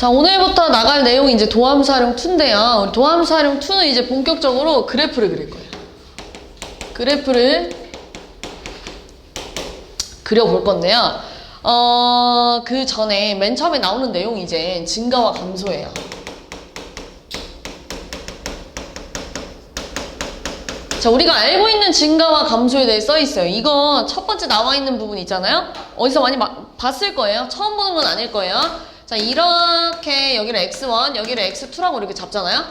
자, 오늘부터 나갈 내용이 이제 도함수 활용 2인데요. 우리 도함수 활용 2는 이제 본격적으로 그래프를 그릴 거예요. 그래프를 그려볼 건데요. 그 전에 맨 처음에 나오는 내용이 이제 증가와 감소예요. 자, 우리가 알고 있는 증가와 감소에 대해 써 있어요. 이거 첫 번째 나와 있는 부분 있잖아요. 어디서 많이 봤을 거예요. 처음 보는 건 아닐 거예요. 자, 이렇게 여기를 x1, 여기를 x2라고 이렇게 잡잖아요.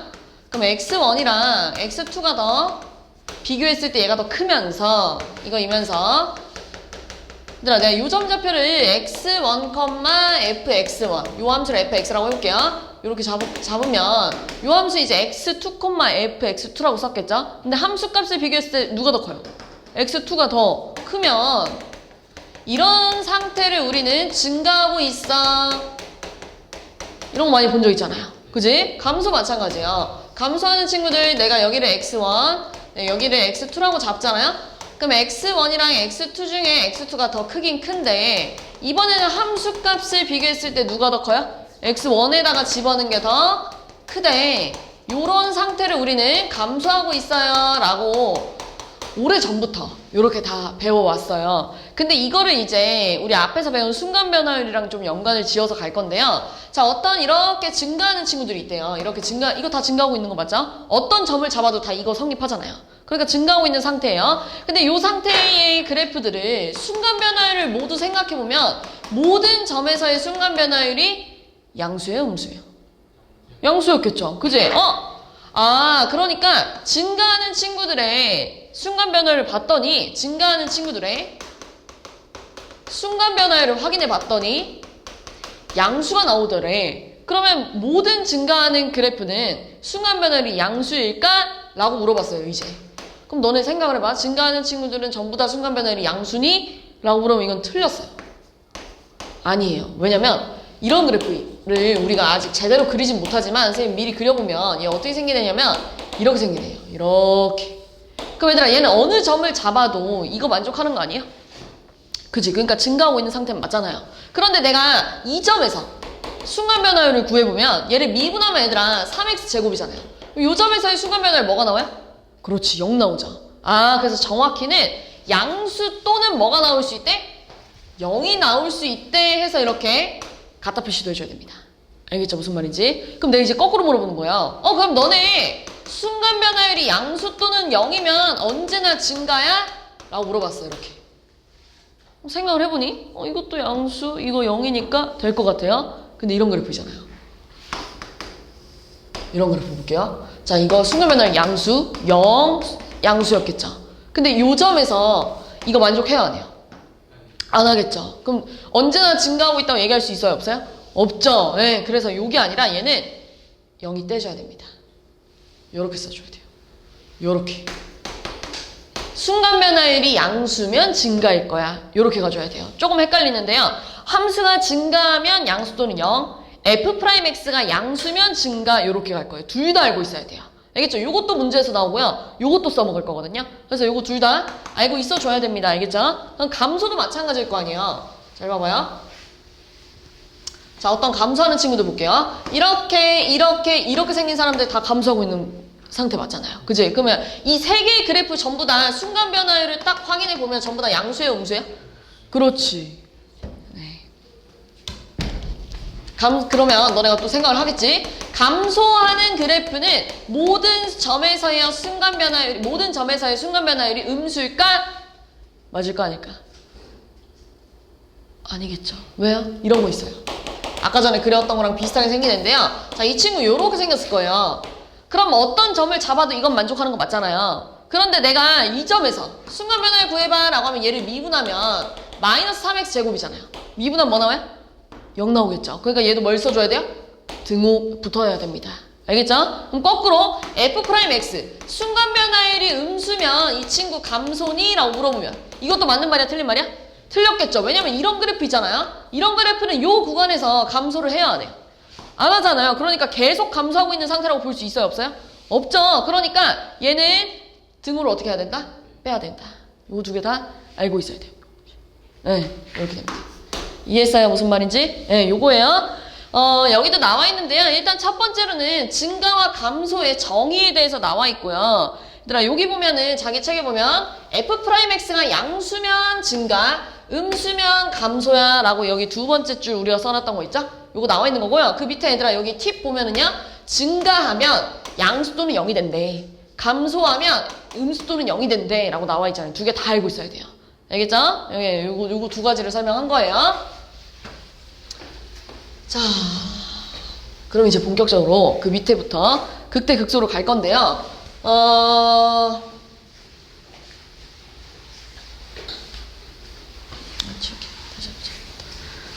그럼 x1이랑 x2가 더 비교했을 때 얘가 더 크면서 이거이면서 얘들아, 내가 요 점좌표를 x1, fx1 요 함수를 fx라고 해볼게요. 이렇게 잡으면 요 함수 이제 x2, fx2라고 썼겠죠? 근데 함수값을 비교했을 때 누가 더 커요? x2가 더 크면 이런 상태를 우리는 증가하고 있어. 이런 거 많이 본 적 있잖아요. 그지? 감소 마찬가지예요. 감소하는 친구들 내가 여기를 x1, 여기를 x2라고 잡잖아요? 그럼 x1이랑 x2 중에 x2가 더 크긴 큰데 이번에는 함수값을 비교했을 때 누가 더 커요? x1에다가 집어넣는 게 더 크대. 요런 상태를 우리는 감소하고 있어요 라고 오래전부터 이렇게 다 배워왔어요. 근데 이거를 이제 우리 앞에서 배운 순간변화율이랑 좀 연관을 지어서 갈 건데요. 자, 어떤 이렇게 증가하는 친구들이 있대요. 이렇게 이거 다 증가하고 있는 거 맞죠? 어떤 점을 잡아도 다 이거 성립하잖아요. 그러니까 증가하고 있는 상태예요. 근데 이 상태의 그래프들을 순간변화율을 모두 생각해보면 모든 점에서의 순간변화율이 양수예요, 음수예요? 양수였겠죠? 그지? 그러니까 증가하는 친구들의 순간변화율을 봤더니 증가하는 친구들의 순간변화율을 확인해 봤더니 양수가 나오더래. 그러면 모든 증가하는 그래프는 순간변화율이 양수일까? 라고 물어봤어요, 이제. 그럼 너네 생각을 해봐. 증가하는 친구들은 전부 다 순간변화율이 양수니? 라고 물으면 이건 틀렸어요. 아니에요. 왜냐면 이런 그래프를 우리가 아직 제대로 그리진 못하지만 선생님 미리 그려보면 얘 어떻게 생기냐면 이렇게 생기네요. 이렇게. 그럼 얘들아, 얘는 어느 점을 잡아도 이거 만족하는 거 아니에요? 그치? 그러니까 증가하고 있는 상태는 맞잖아요. 그런데 내가 이 점에서 순간변화율을 구해보면 얘를 미분하면 얘들아 3x 제곱이잖아요. 이 점에서의 순간변화율 뭐가 나와요? 그렇지, 0 나오죠. 그래서 정확히는 양수 또는 뭐가 나올 수 있대? 0이 나올 수 있대 해서 이렇게 갖다 표시도 해줘야 됩니다. 알겠죠? 무슨 말인지? 그럼 내가 이제 거꾸로 물어보는 거야. 그럼 너네 순간 변화율이 양수 또는 0이면 언제나 증가야? 라고 물어봤어. 이렇게. 생각을 해보니 이것도 양수, 이거 0이니까 될 것 같아요. 근데 이런 그래프잖아요. 이런 그래프 볼게요. 자, 이거 순간 변화율 양수, 0, 양수였겠죠. 근데 이 점에서 이거 만족해야 안 해요? 안 하겠죠. 그럼 언제나 증가하고 있다고 얘기할 수 있어요? 없어요? 없죠. 네, 그래서 요게 아니라 얘는 0이 떼줘야 됩니다. 요렇게 써줘야 돼요. 요렇게. 순간 변화율이 양수면 증가일 거야. 요렇게 가줘야 돼요. 조금 헷갈리는데요. 함수가 증가하면 양수 또는 0, f'x가 양수면 증가, 요렇게 갈 거예요. 둘 다 알고 있어야 돼요. 알겠죠? 요것도 문제에서 나오고요. 요것도 써먹을 거거든요. 그래서 요거 둘 다 알고 있어줘야 됩니다. 알겠죠? 그럼 감소도 마찬가지일 거 아니에요. 잘 봐봐요. 자, 어떤 감소하는 친구들 볼게요. 이렇게 생긴 사람들 다 감소하고 있는 상태 맞잖아요. 그지? 그러면 이 세 개의 그래프 전부 다 순간 변화율을 딱 확인해 보면 전부 다 양수예요, 음수예요? 그렇지. 네. 그러면 너네가 또 생각을 하겠지? 감소하는 그래프는 모든 점에서의 순간 변화율이 음수일까? 맞을까 아닐까? 아니겠죠. 왜요? 이런 거 있어요. 아까 전에 그렸던 거랑 비슷하게 생기는데요. 자, 이 친구 요렇게 생겼을 거예요. 그럼 어떤 점을 잡아도 이건 만족하는 거 맞잖아요. 그런데 내가 이 점에서 순간 변화율 구해봐 라고 하면 얘를 미분하면 마이너스 3x 제곱이잖아요. 미분하면 뭐 나와요? 0 나오겠죠. 그러니까 얘도 뭘 써줘야 돼요? 등호 붙어야 됩니다. 알겠죠? 그럼 거꾸로 f'x 순간 변화율이 음수면 이 친구 감소니? 라고 물어보면 이것도 맞는 말이야 틀린 말이야? 틀렸겠죠. 왜냐면 이런 그래프잖아요. 이런 그래프는 요 구간에서 감소를 해야 안 해요. 안 하잖아요. 그러니까 계속 감소하고 있는 상태라고 볼 수 있어요? 없어요? 없죠. 그러니까 얘는 등호를 어떻게 해야 된다? 빼야 된다. 요 두 개 다 알고 있어야 돼요. 네, 이렇게 됩니다. 이해했어요? 무슨 말인지? 네, 요거예요. 여기도 나와 있는데요. 일단 첫 번째로는 증가와 감소의 정의에 대해서 나와 있고요. 얘들아, 여기 보면은 자기 책에 보면 F'X가 양수면 증가, 음수면 감소야 라고 여기 두 번째 줄 우리가 써놨던 거 있죠? 요거 나와 있는 거고요. 그 밑에 얘들아 여기 팁 보면은요. 증가하면 양수 또는 0이 된대. 감소하면 음수 또는 0이 된대 라고 나와 있잖아요. 두 개 다 알고 있어야 돼요. 알겠죠? 여기 요거 두 가지를 설명한 거예요. 자, 그럼 이제 본격적으로 그 밑에부터 극대 극소로 갈 건데요.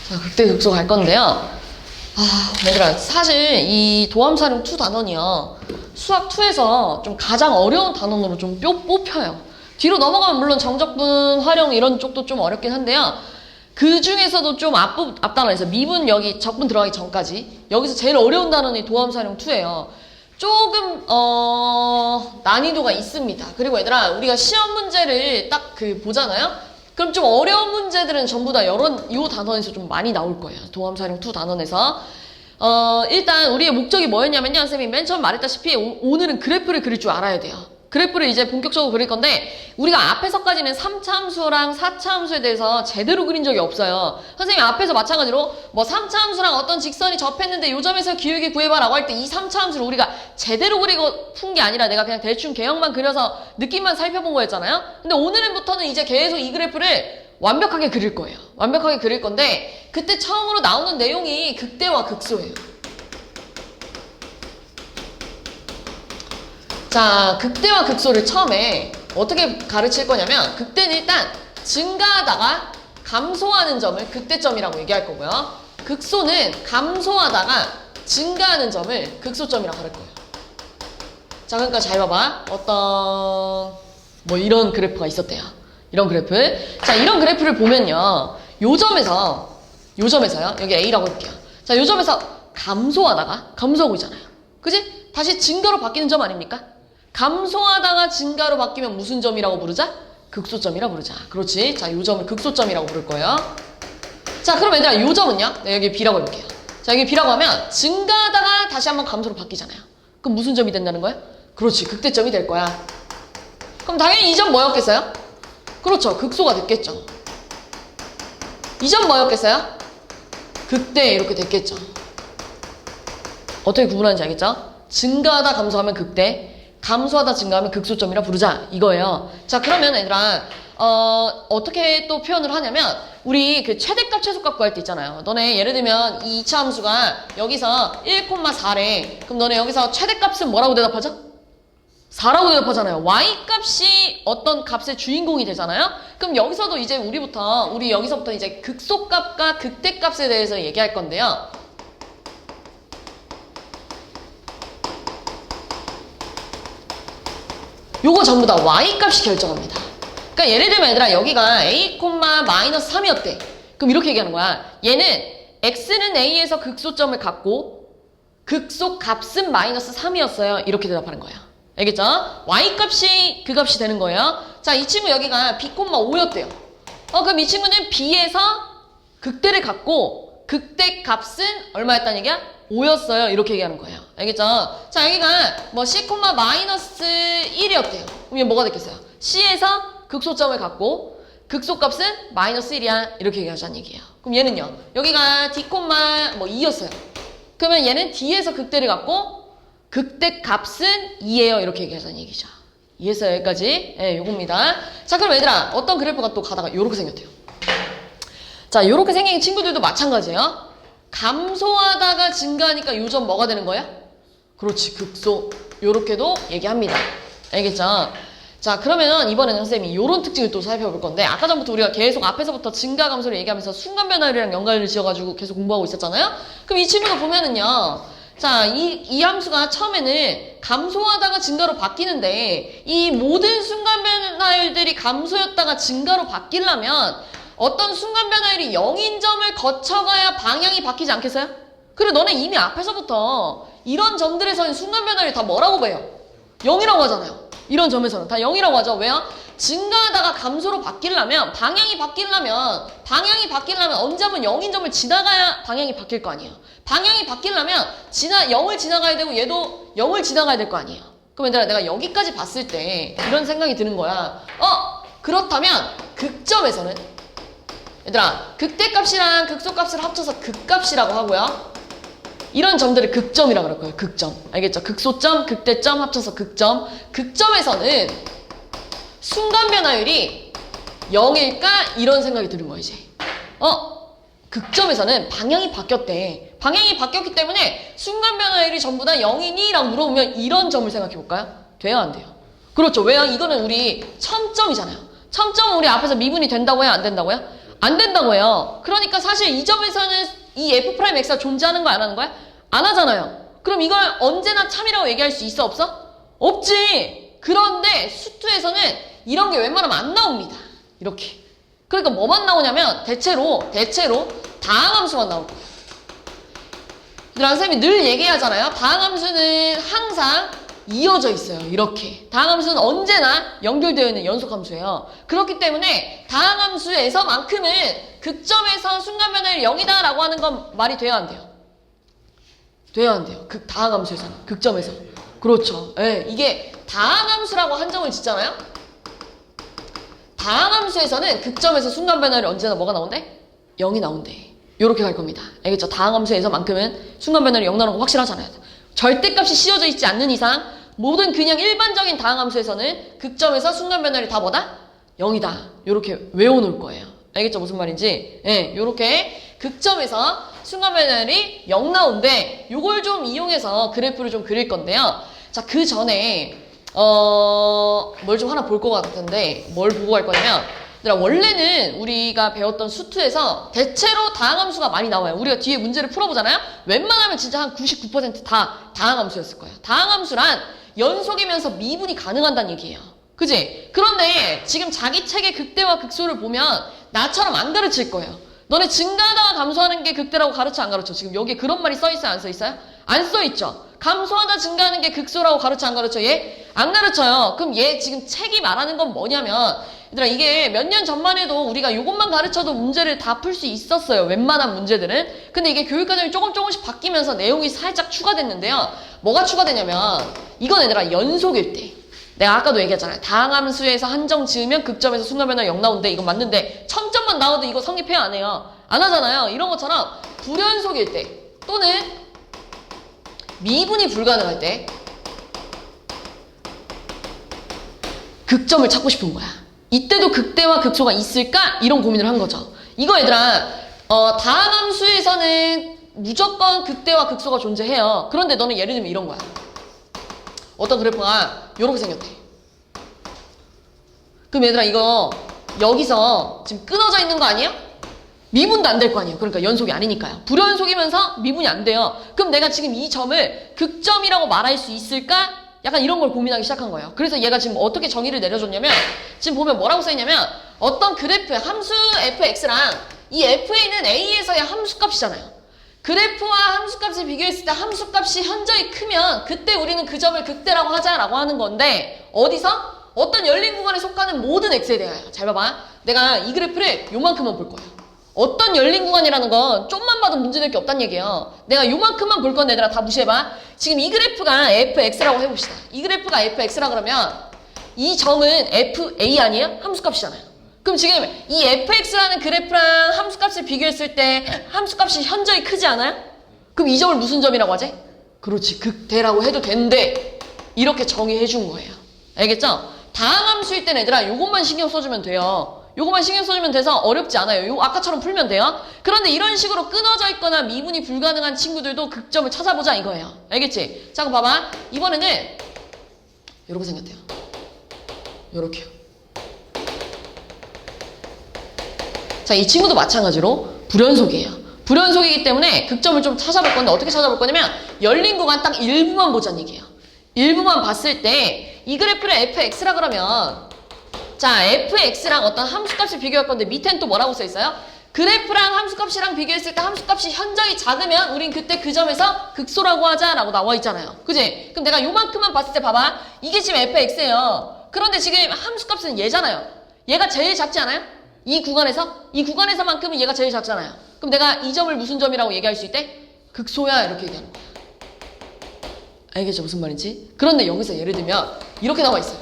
자, 극대 극소 갈 건데요. 얘들아, 사실 이 도함사령 2 단원이요. 수학 2에서 좀 가장 어려운 단원으로 좀 뽑혀요. 뒤로 넘어가면 물론 정적분, 활용 이런 쪽도 좀 어렵긴 한데요. 그 중에서도 좀 앞단원에서 미분 여기 적분 들어가기 전까지 여기서 제일 어려운 단원이 도함사령 2예요. 조금 난이도가 있습니다. 그리고 얘들아, 우리가 시험 문제를 딱 보잖아요. 그럼 좀 어려운 문제들은 전부 다 요 단원에서 좀 많이 나올 거예요. 도함사령 2 단원에서. 일단 우리의 목적이 뭐였냐면요. 선생님이 맨 처음 말했다시피 오늘은 그래프를 그릴 줄 알아야 돼요. 그래프를 이제 본격적으로 그릴 건데 우리가 앞에서까지는 3차 함수랑 4차 함수에 대해서 제대로 그린 적이 없어요. 선생님이 앞에서 마찬가지로 뭐 3차 함수랑 어떤 직선이 접했는데 요 점에서 기울기 구해봐 라고 할 때 이 3차 함수를 우리가 제대로 그리고 푼 게 아니라 내가 그냥 대충 개형만 그려서 느낌만 살펴본 거였잖아요. 근데 오늘부터는 이제 계속 이 그래프를 완벽하게 그릴 거예요. 완벽하게 그릴 건데 그때 처음으로 나오는 내용이 극대와 극소예요. 자, 극대와 극소를 처음에 어떻게 가르칠 거냐면 극대는 일단 증가하다가 감소하는 점을 극대점이라고 얘기할 거고요. 극소는 감소하다가 증가하는 점을 극소점이라고 할 거예요. 자, 그러니까 잘 봐봐. 뭐 이런 그래프가 있었대요. 이런 그래프. 자, 이런 그래프를 보면요. 요 점에서요. 여기 A라고 할게요. 자, 요 점에서 감소하다가 감소하고 있잖아요. 그지? 다시 증가로 바뀌는 점 아닙니까? 감소하다가 증가로 바뀌면 무슨 점이라고 부르자? 극소점이라고 부르자. 그렇지. 자, 요 점을 극소점이라고 부를 거예요. 자, 그럼 얘들아, 요 점은요? 네, 여기 B라고 해볼게요. 자, 여기 B라고 하면 증가하다가 다시 한번 감소로 바뀌잖아요. 그럼 무슨 점이 된다는 거예요? 그렇지. 극대점이 될 거야. 그럼 당연히 이 점 뭐였겠어요? 그렇죠. 극소가 됐겠죠. 이 점 뭐였겠어요? 극대 이렇게 됐겠죠. 어떻게 구분하는지 알겠죠? 증가하다 감소하면 극대, 감소하다 증가하면 극소점이라 부르자 이거예요. 자, 그러면 얘들아 어떻게 또 표현을 하냐면 우리 그 최대값 최소값 구할 때 있잖아요. 너네 예를 들면 이 2차 함수가 여기서 1,4래. 그럼 너네 여기서 최대값은 뭐라고 대답하죠? 4라고 대답하잖아요. y값이 어떤 값의 주인공이 되잖아요. 그럼 여기서도 이제 우리 여기서부터 이제 극소값과 극대값에 대해서 얘기할 건데요. 요거 전부 다 y값이 결정합니다. 그러니까 예를 들면 얘들아 여기가 a, -3이었대. 그럼 이렇게 얘기하는 거야. 얘는 x는 a에서 극소점을 갖고 극소값은 -3이었어요. 이렇게 대답하는 거예요. 알겠죠? y값이 그 값이 되는 거예요. 자, 이 친구 여기가 b, 5였대요. 그럼 이 친구는 b에서 극대를 갖고 극대 값은 얼마였다는 얘기야? 5였어요. 이렇게 얘기하는 거예요. 알겠죠? 자, 여기가 뭐 c, -1이었대요. 그럼 얘 뭐가 됐겠어요? c에서 극소점을 갖고 극소값은 -1이야. 이렇게 얘기하자는 얘기예요. 그럼 얘는요. 여기가 d, 2였어요. 그러면 얘는 d에서 극대를 갖고 극대 값은 2예요. 이렇게 얘기하자는 얘기죠. 이해했어요? 여기까지? 네, 요겁니다. 자, 그럼 얘들아 어떤 그래프가 또 가다가 요렇게 생겼대요. 자, 요렇게 생긴 친구들도 마찬가지예요. 감소하다가 증가하니까 요 점 뭐가 되는 거야? 그렇지, 극소. 요렇게도 얘기합니다. 알겠죠? 자, 그러면 이번에는 선생님이 요런 특징을 또 살펴볼 건데 아까 전부터 우리가 계속 앞에서부터 증가 감소를 얘기하면서 순간 변화율이랑 연관을 지어가지고 계속 공부하고 있었잖아요? 그럼 이 친구도 보면은요. 자, 이 함수가 처음에는 감소하다가 증가로 바뀌는데 이 모든 순간 변화율들이 감소였다가 증가로 바뀌려면 어떤 순간 변화율이 0인 점을 거쳐가야 방향이 바뀌지 않겠어요? 그리고 너네 이미 앞에서부터 이런 점들에서는 순간 변화율이 다 뭐라고 봐요? 0이라고 하잖아요. 이런 점에서는 다 0이라고 하죠. 왜요? 증가하다가 감소로 바뀌려면 방향이 바뀌려면 언제 한번 0인 점을 지나가야 방향이 바뀔 거 아니에요. 방향이 바뀌려면 0을 지나가야 되고 얘도 0을 지나가야 될 거 아니에요. 그럼 얘들아 내가 여기까지 봤을 때 이런 생각이 드는 거야. 그렇다면 극점에서는 얘들아 극대값이랑 극소값을 합쳐서 극값이라고 하고요. 이런 점들을 극점이라고 그럴 거예요. 극점. 알겠죠? 극소점, 극대점 합쳐서 극점. 극점에서는 순간 변화율이 0일까? 이런 생각이 드는 거예요, 이제. 극점에서는 방향이 바뀌었대. 방향이 바뀌었기 때문에 순간 변화율이 전부 다 0이니? 라고 물어보면 이런 점을 생각해 볼까요? 돼요, 안 돼요? 그렇죠. 왜요? 이거는 우리 첨점이잖아요. 첨점은 우리 앞에서 미분이 된다고 해요? 안 된다고요? 안 된다고 해요. 그러니까 사실 이 점에서는 이 f'x가 존재하는 거야, 안 하는 거야? 안 하잖아요. 그럼 이걸 언제나 참이라고 얘기할 수 있어, 없어? 없지. 그런데 수투에서는 이런 게 웬만하면 안 나옵니다. 이렇게. 그러니까 뭐만 나오냐면 대체로 다항함수만 나올 거예요. 얘들아, 선생님이 늘 얘기하잖아요. 다항함수는 항상 이어져 있어요. 이렇게. 다항함수는 언제나 연결되어 있는 연속함수예요. 그렇기 때문에 다항함수에서만큼은 극점에서 순간변화율이 0이다 라고 하는 건 말이 돼야 안 돼요? 돼야 안 돼요. 다항함수에서는. 극점에서. 그렇죠. 예, 이게 다항함수라고 한정을 짓잖아요. 다항함수에서는 극점에서 순간변화율이 언제나 뭐가 나온대? 0이 나온대. 요렇게 갈 겁니다. 알겠죠? 다항함수에서만큼은 순간변화율이 0 나오는 거 확실하잖아요. 절대값이 씌워져 있지 않는 이상 모든 그냥 일반적인 다항함수에서는 극점에서 순간변화율이 다 뭐다? 0이다. 요렇게 외워놓을 거예요. 알겠죠? 무슨 말인지? 예, 요렇게 극점에서 순간변화율이 0 나온대. 요걸 좀 이용해서 그래프를 좀 그릴 건데요. 자, 그 전에 뭘 좀 하나 볼 것 같은데 뭘 보고 갈 거냐면 얘들아, 원래는 우리가 배웠던 수투에서 대체로 다항함수가 많이 나와요. 우리가 뒤에 문제를 풀어보잖아요. 웬만하면 진짜 한 99% 다 다항함수였을 거예요. 다항함수란 연속이면서 미분이 가능하다는 얘기예요. 그지? 그런데 지금 자기 책의 극대와 극소를 보면 나처럼 안 가르칠 거예요. 너네 증가하다가 감소하는 게 극대라고 가르쳐 안 가르쳐? 지금 여기에 그런 말이 써있어요? 안 써있어요? 안 써있죠. 감소하다 증가하는 게 극소라고 가르쳐 안 가르쳐? 얘? 안 가르쳐요. 그럼 얘 지금 책이 말하는 건 뭐냐면 얘들아, 이게 몇 년 전만 해도 우리가 요것만 가르쳐도 문제를 다 풀 수 있었어요. 웬만한 문제들은. 근데 이게 교육과정이 조금씩 바뀌면서 내용이 살짝 추가됐는데요. 뭐가 추가되냐면 이건 얘들아 연속일 때. 내가 아까도 얘기했잖아요. 다항함수에서 한정 지으면 극점에서 순간변화 0 나온대. 이건 맞는데 첨점만 나와도 이거 성립해야 안 해요. 안 하잖아요. 이런 것처럼 불연속일 때 또는 미분이 불가능할 때 극점을 찾고 싶은 거야. 이때도 극대와 극소가 있을까? 이런 고민을 한 거죠. 이거 얘들아, 다항함수에서는 무조건 극대와 극소가 존재해요. 그런데 너는 예를 들면 이런 거야. 어떤 그래프가 이렇게 생겼대. 그럼 얘들아, 이거 여기서 지금 끊어져 있는 거 아니에요? 미분도 안 될 거 아니에요. 그러니까 연속이 아니니까요. 불연속이면서 미분이 안 돼요. 그럼 내가 지금 이 점을 극점이라고 말할 수 있을까? 약간 이런 걸 고민하기 시작한 거예요. 그래서 얘가 지금 어떻게 정의를 내려줬냐면 지금 보면 뭐라고 써있냐면 어떤 그래프의 함수 fx랑 이 fa는 a에서의 함수값이잖아요. 그래프와 함수값을 비교했을 때 함수값이 현저히 크면 그때 우리는 그 점을 극대라고 하자라고 하는 건데 어디서? 어떤 열린 구간에 속하는 모든 x에 대하여. 잘 봐봐. 내가 이 그래프를 요만큼만 볼 거예요. 어떤 열린 구간이라는 건 좀만 봐도 문제될 게 없다는 얘기예요. 내가 요만큼만 볼 건데 얘들아 다 무시해봐. 지금 이 그래프가 fx라고 해봅시다. 이 그래프가 fx라 그러면 이 점은 fa 아니에요? 함수값이잖아요. 그럼 지금 이 fx라는 그래프랑 함수값을 비교했을 때 함수값이 현저히 크지 않아요? 그럼 이 점을 무슨 점이라고 하지? 그렇지, 극대라고 해도 된대. 이렇게 정의해 준 거예요. 알겠죠? 다항함수일 때는 얘들아 요것만 신경 써주면 돼요. 요것만 신경 써주면 돼서 어렵지 않아요. 요 아까처럼 풀면 돼요. 그런데 이런 식으로 끊어져 있거나 미분이 불가능한 친구들도 극점을 찾아보자 이거예요. 알겠지? 자, 그럼 봐봐. 이번에는 이렇게 생겼대요. 요렇게요. 자, 이 친구도 마찬가지로 불연속이에요. 불연속이기 때문에 극점을 좀 찾아볼 건데 어떻게 찾아볼 거냐면 열린 구간 딱 일부만 보자는 얘기예요. 일부만 봤을 때 이 그래프를 fx라 그러면 자, fx랑 어떤 함수값을 비교할 건데 밑엔 또 뭐라고 써 있어요? 그래프랑 함수값이랑 비교했을 때 함수값이 현저히 작으면 우린 그때 그 점에서 극소라고 하자라고 나와 있잖아요. 그지? 그럼 내가 요만큼만 봤을 때 봐봐. 이게 지금 fx예요. 그런데 지금 함수값은 얘잖아요. 얘가 제일 작지 않아요? 이 구간에서만큼은 얘가 제일 작잖아요. 그럼 내가 이 점을 무슨 점이라고 얘기할 수 있대? 극소야 이렇게 얘기하는 거야. 알겠죠? 무슨 말인지? 그런데 여기서 예를 들면 이렇게 나와 있어요.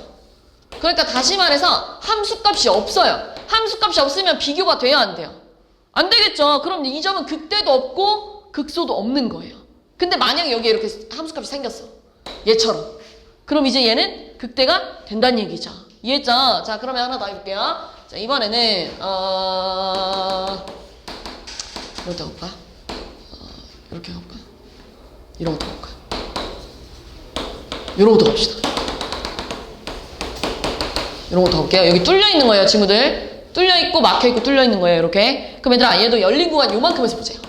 그러니까 다시 말해서 함수값이 없어요. 함수값이 없으면 비교가 돼야 안 돼요? 안 되겠죠? 그럼 이 점은 극대도 없고 극소도 없는 거예요. 근데 만약에 여기에 이렇게 함수값이 생겼어. 얘처럼. 그럼 이제 얘는 극대가 된다는 얘기죠. 이해했죠? 자, 그러면 하나 더 해볼게요. 자, 이번에는 이렇게 해볼까? 이렇게 해볼까? 이런 것도 해볼까? 이런 것도 갑시다. 이런 것도 해볼게요. 여기 뚫려 있는 거예요, 친구들. 뚫려 있고 막혀 있고 뚫려 있는 거예요, 이렇게. 그럼 얘들아, 얘도 열린 구간 요만큼에서 보세요.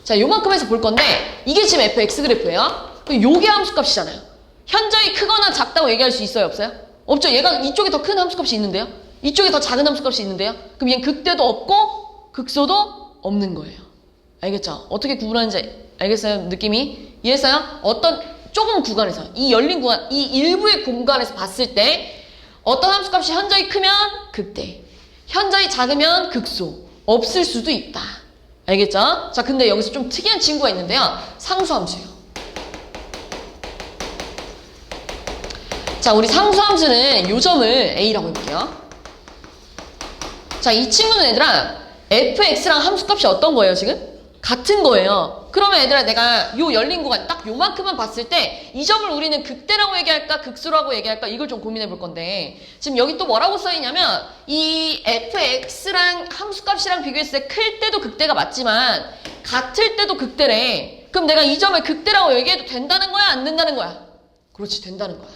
자, 요만큼에서 볼 건데 이게 지금 fx 그래프예요. 그럼 요게 함수값이잖아요. 현저히 크거나 작다고 얘기할 수 있어요, 없어요? 없죠. 얘가 이쪽에 더 큰 함수값이 있는데요. 이쪽에 더 작은 함수값이 있는데요. 그럼 얘는 극대도 없고 극소도 없는 거예요. 알겠죠? 어떻게 구분하는지 알겠어요? 느낌이? 이해했어요? 어떤 조금 구간에서 이 열린 구간, 이 일부의 공간에서 봤을 때 어떤 함수값이 현저히 크면 극대, 현저히 작으면 극소, 없을 수도 있다. 알겠죠? 자, 근데 여기서 좀 특이한 친구가 있는데요. 상수함수예요. 자, 우리 상수함수는 요 점을 A라고 해볼게요. 자, 이 친구는 얘들아 fx랑 함수값이 어떤 거예요, 지금? 같은 거예요. 그러면 얘들아 내가 요 열린 구간 딱 요만큼만 봤을 때 이 점을 우리는 극대라고 얘기할까 극소라고 얘기할까 이걸 좀 고민해 볼 건데 지금 여기 또 뭐라고 써있냐면 이 fx랑 함수값이랑 비교했을 때 클 때도 극대가 맞지만 같을 때도 극대래. 그럼 내가 이 점을 극대라고 얘기해도 된다는 거야 안 된다는 거야? 그렇지, 된다는 거야.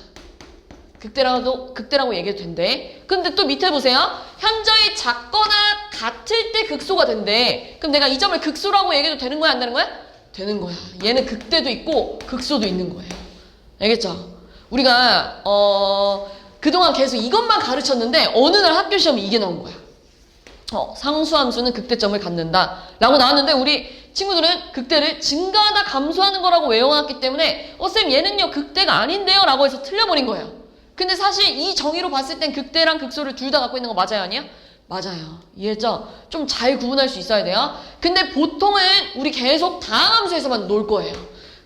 극대라고 얘기해도 된대. 근데 또 밑에 보세요. 현저히 작거나 같을 때 극소가 된대. 그럼 내가 이 점을 극소라고 얘기해도 되는 거야 안 되는 거야? 되는 거야. 얘는 극대도 있고 극소도 있는 거예요. 알겠죠? 우리가 그동안 계속 이것만 가르쳤는데 어느 날 학교 시험에 이게 나온 거야. 상수함수는 극대점을 갖는다 라고 나왔는데 우리 친구들은 극대를 증가하다 감소하는 거라고 외워놨기 때문에 쌤 얘는요 극대가 아닌데요 라고 해서 틀려버린 거예요. 근데 사실 이 정의로 봤을 땐 극대랑 극소를 둘 다 갖고 있는 거 맞아요? 아니에요? 맞아요. 이해했죠? 좀 잘 구분할 수 있어야 돼요. 근데 보통은 우리 계속 다항함수에서만 놀 거예요.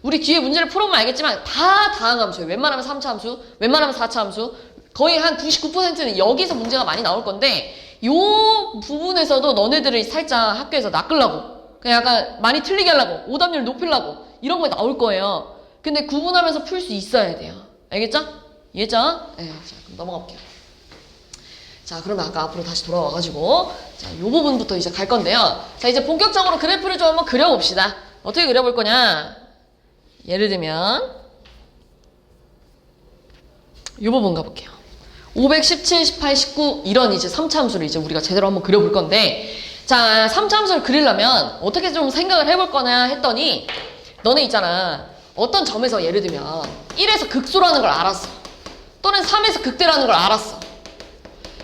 우리 뒤에 문제를 풀어보면 알겠지만 다 다항함수예요. 웬만하면 3차 함수, 웬만하면 4차 함수. 거의 한 99%는 여기서 문제가 많이 나올 건데 요 부분에서도 너네들을 살짝 학교에서 낚으려고 그냥 약간 많이 틀리게 하려고 오답률 높이려고 이런 거 나올 거예요. 근데 구분하면서 풀 수 있어야 돼요. 알겠죠? 이해했죠? 네, 자, 그럼 넘어가 볼게요. 자, 그러면 아까 앞으로 다시 돌아와가지고 자, 요 부분부터 이제 갈 건데요. 자, 이제 본격적으로 그래프를 좀 한번 그려봅시다. 어떻게 그려볼 거냐? 예를 들면 요 부분 가볼게요. 517, 18, 19 이런 이제 3차 함수를 이제 우리가 제대로 한번 그려볼 건데 자, 3차 함수를 그리려면 어떻게 좀 생각을 해볼 거냐 했더니 너네 있잖아. 어떤 점에서 예를 들면 1에서 극소라는 걸 알았어. 또는 3에서 극대라는 걸 알았어.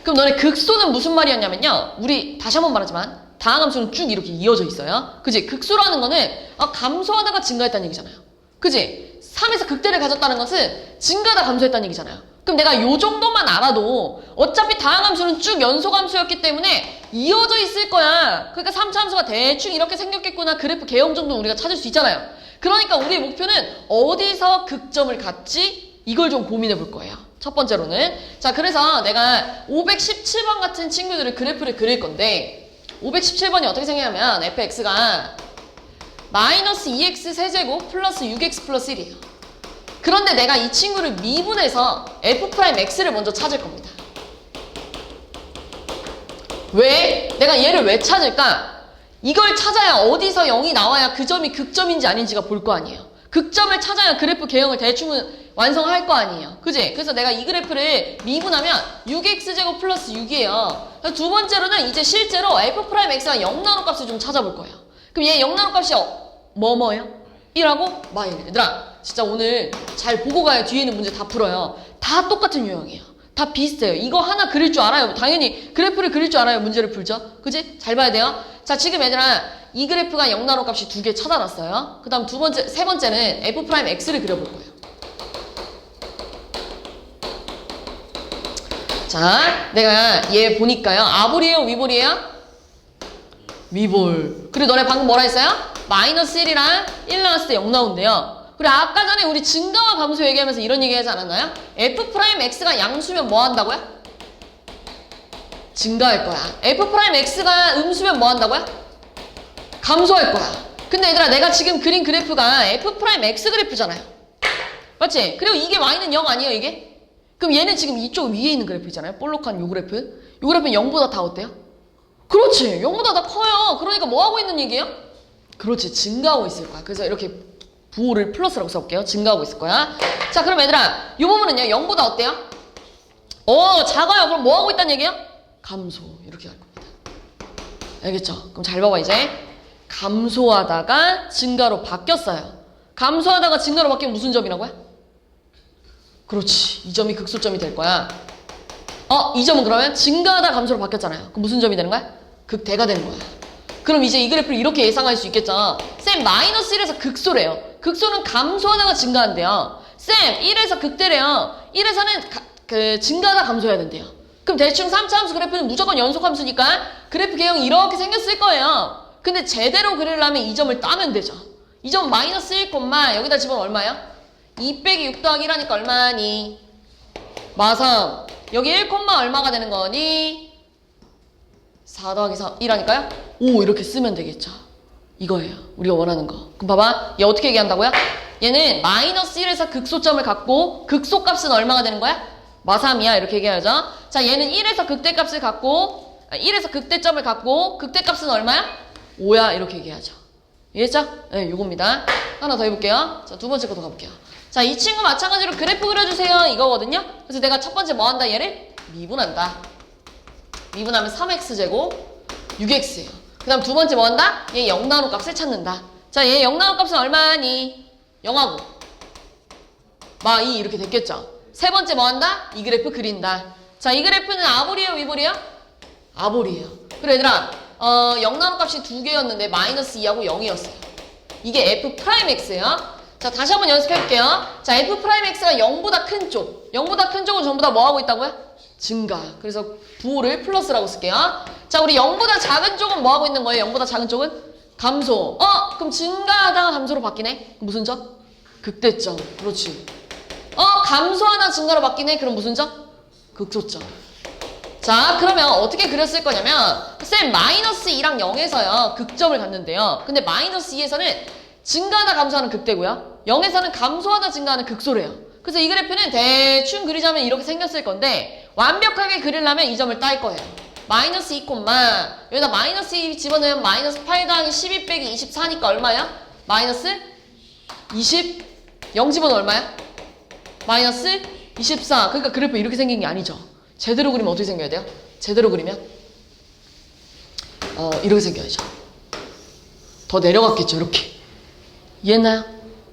그럼 너네 극소는 무슨 말이었냐면요. 우리 다시 한번 말하지만 다항함수는 쭉 이렇게 이어져 있어요. 그지? 극소라는 거는 감소하다가 증가했다는 얘기잖아요. 그지? 3에서 극대를 가졌다는 것은 증가하다 감소했다는 얘기잖아요. 그럼 내가 요 정도만 알아도 어차피 다항함수는 쭉 연속함수였기 때문에 이어져 있을 거야. 그러니까 3차 함수가 대충 이렇게 생겼겠구나. 그래프 개형 정도는 우리가 찾을 수 있잖아요. 그러니까 우리의 목표는 어디서 극점을 갖지? 이걸 좀 고민해 볼 거예요. 첫 번째로는. 자, 그래서 내가 517번 같은 친구들의 그래프를 그릴 건데 517번이 어떻게 생기냐면 fx가 마이너스 2x 세제곱 플러스 6x 플러스 1이에요. 그런데 내가 이 친구를 미분해서 f'x를 먼저 찾을 겁니다. 왜? 내가 얘를 왜 찾을까? 이걸 찾아야 어디서 0이 나와야 그 점이 극점인지 아닌지가 볼 거 아니에요. 극점을 찾아야 그래프 개형을 대충은 완성할 거 아니에요. 그지? 그래서 내가 이 그래프를 미분하면 6x제곱 플러스 6이에요. 두 번째로는 이제 실제로 f'x가 0 나오는 값을 좀 찾아볼 거예요. 그럼 얘 0 나오는 값이 뭐예요? 1하고 마이너스. 얘들아 진짜 오늘 잘 보고 가요. 뒤에 있는 문제 다 풀어요. 다 똑같은 유형이에요. 다 비슷해요. 이거 하나 그릴 줄 알아요. 당연히 그래프를 그릴 줄 알아요. 문제를 풀죠. 그지? 잘 봐야 돼요. 자, 지금 얘들아 이 그래프가 0 나오는 값이 2개 찾아놨어요. 그 다음 세 번째는 f'x를 그려볼 거예요. 자, 내가 얘 보니까요. 아볼이에요? 위볼이에요? 위볼. 그리고 너네 방금 뭐라 했어요? 마이너스 1이랑 1 나왔을 때 0 나온대요. 그리고 아까 전에 우리 증가와 감소 얘기하면서 이런 얘기 하지 않았나요? f'x가 양수면 뭐 한다고요? 증가할 거야. f'x가 음수면 뭐 한다고요? 감소할 거야. 근데 얘들아 내가 지금 그린 그래프가 f'x 그래프잖아요. 맞지? 그리고 이게 y는 0 아니에요 이게? 그럼 얘는 지금 이쪽 위에 있는 그래프 있잖아요. 볼록한 요 그래프. 요 그래프는 0보다 다 어때요? 그렇지. 0보다 다 커요. 그러니까 뭐 하고 있는 얘기예요? 그렇지. 증가하고 있을 거야. 그래서 이렇게 부호를 플러스라고 써볼게요. 증가하고 있을 거야. 자 그럼 얘들아 요 부분은요 0보다 어때요? 작아요. 그럼 뭐 하고 있다는 얘기예요? 감소. 이렇게 할 겁니다. 알겠죠? 그럼 잘 봐봐 이제. 감소하다가 증가로 바뀌었어요. 감소하다가 증가로 바뀌면 무슨 점이라고요? 그렇지. 이 점이 극소점이 될 거야. 이 점은 그러면 증가하다 감소로 바뀌었잖아요. 그럼 무슨 점이 되는 거야? 극대가 되는 거야. 그럼 이제 이 그래프를 이렇게 예상할 수 있겠죠. 쌤 마이너스 1에서 극소래요. 극소는 감소하다가 증가한대요. 쌤 1에서 극대래요. 1에서는 증가하다 감소해야 된대요. 그럼 대충 3차 함수 그래프는 무조건 연속 함수니까 그래프 개형이 이렇게 생겼을 거예요. 근데 제대로 그리려면 이 점을 따면 되죠. 이 점 마이너스 1, 여기다 집어넣으면 얼마야? 2 빼기 6 더하기 1하니까 얼마니? 마삼. 여기 1, 얼마가 되는 거니? 4 더하기 1하니까요? 오 이렇게 쓰면 되겠죠. 이거예요. 우리가 원하는 거. 그럼 봐봐. 얘 어떻게 얘기한다고요? 얘는 마이너스 1에서 극소점을 갖고 극소값은 얼마가 되는 거야? 마삼이야. 이렇게 얘기해야죠. 자 얘는 1에서 극대값을 갖고 1에서 극대점을 갖고 극대값은 얼마야? 5야. 이렇게 얘기하죠. 이해했죠? 네, 요겁니다. 하나 더 해볼게요. 자, 두 번째 것도 가볼게요. 자, 이 친구 마찬가지로 그래프 그려주세요. 이거거든요. 그래서 내가 첫 번째 뭐 한다? 얘를 미분한다. 미분하면 3x제곱 6x예요. 그 다음 두 번째 뭐 한다? 얘 0 나누는 값을 찾는다. 자, 얘 0 나누는 값은 얼마니? 0하고 마2 이렇게 됐겠죠. 세 번째 뭐 한다? 이 그래프 그린다. 자, 이 그래프는 아볼이에요? 위볼이에요? 아볼이에요. 그래 얘들아 0 나누는 값이 두 개였는데 마이너스 2하고 0이었어요. 이게 f'x예요. 자 다시 한번 연습해볼게요. 자 f'x가 0보다 큰 쪽 0보다 큰 쪽은 전부 다 뭐 하고 있다고요? 증가. 그래서 부호를 플러스라고 쓸게요. 자 우리 0보다 작은 쪽은 뭐 하고 있는 거예요? 0보다 작은 쪽은? 감소. 그럼 증가하다가 감소로 바뀌네? 무슨 점? 극대점. 그렇지. 감소하다 증가로 바뀌네? 그럼 무슨 점? 극소점. 자 그러면 어떻게 그렸을 거냐면 쌤 마이너스 2랑 0에서요 극점을 갖는데요. 근데 마이너스 2에서는 증가하다 감소하는 극대고요. 0에서는 감소하다 증가하는 극소래요. 그래서 이 그래프는 대충 그리자면 이렇게 생겼을 건데 완벽하게 그리려면 이 점을 딸 거예요. 마이너스 2, 여기다 마이너스 2 집어넣으면 마이너스 8 더하기 12 빼기 24니까 얼마야? 마이너스 20 0 집어넣으면 얼마야? 마이너스 24. 그러니까 그래프 이렇게 생긴 게 아니죠. 제대로 그리면 어떻게 생겨야 돼요? 제대로 그리면 이렇게 생겨야죠. 더 내려갔겠죠. 이렇게. 이해했나요?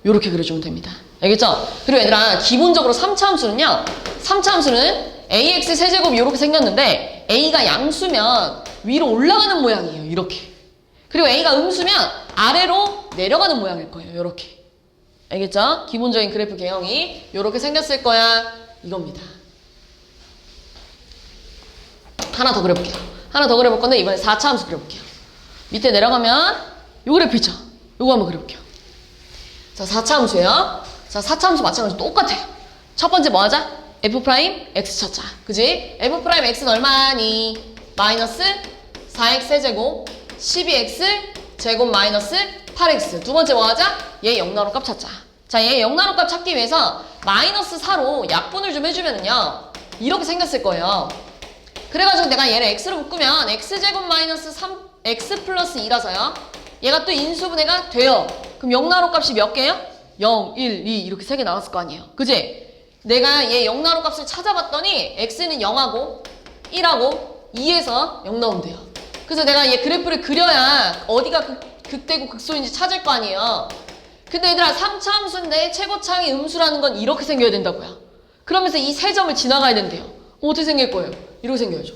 이렇게 그려주면 됩니다. 알겠죠? 그리고 얘들아 기본적으로 3차 함수는요 3차 함수는 ax 세제곱이 이렇게 생겼는데 a가 양수면 위로 올라가는 모양이에요. 이렇게. 그리고 a가 음수면 아래로 내려가는 모양일 거예요. 이렇게. 알겠죠? 기본적인 그래프 개형이 이렇게 생겼을 거야. 이겁니다. 하나 더 그려볼게요. 하나 더 그려볼 건데 이번에 4차 함수 그려볼게요. 밑에 내려가면 요 그래프 있죠? 요거 한번 그려볼게요. 자 4차 함수예요. 자 4차 함수 마찬가지로 똑같아요. 첫 번째 뭐 하자? f'x 찾자. 그지? f'x는 얼마니? 마이너스 4x 세제곱 12x 제곱 마이너스 8x. 두 번째 뭐 하자? 얘 0 나누는 값 찾자. 자 얘 0 나누는 값 찾기 위해서 마이너스 4로 약분을 좀 해주면은요 이렇게 생겼을 거예요. 그래가지고 내가 얘를 x로 묶으면 x제곱 마이너스 3x 플러스 2라서요. 얘가 또 인수분해가 돼요. 그럼 0 나누는 값이 몇 개예요? 0, 1, 2 이렇게 3개 나왔을 거 아니에요. 그지? 내가 얘 0 나누는 값을 찾아봤더니 x는 0하고 1하고 2에서 0 나온대요. 그래서 내가 얘 그래프를 그려야 어디가 극대고 극소인지 찾을 거 아니에요. 근데 얘들아 3차 함수인데 최고차항이 음수라는 건 이렇게 생겨야 된다고요. 그러면서 이 세 점을 지나가야 된대요. 어떻게 생길 거예요? 이렇게 생겨야죠.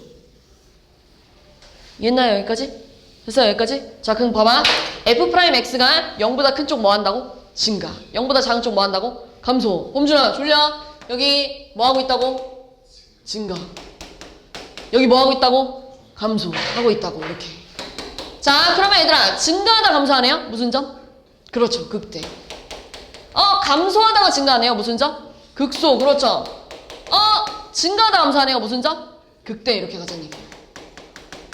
이해했나요? 여기까지? 됐어요? 여기까지? 자 그럼 봐봐. f'x가 0보다 큰 쪽 뭐 한다고? 증가. 0보다 작은 쪽 뭐 한다고? 감소. 봄준아 졸려? 여기 뭐 하고 있다고? 증가. 여기 뭐 하고 있다고? 감소. 하고 있다고 이렇게. 자, 그러면 얘들아, 증가하다 감소하네요? 무슨 점? 그렇죠, 극대. 감소하다가 증가하네요? 무슨 점? 극소, 그렇죠. 증가하다 감소하네요? 무슨 점? 극대, 이렇게 가자는 얘기예요.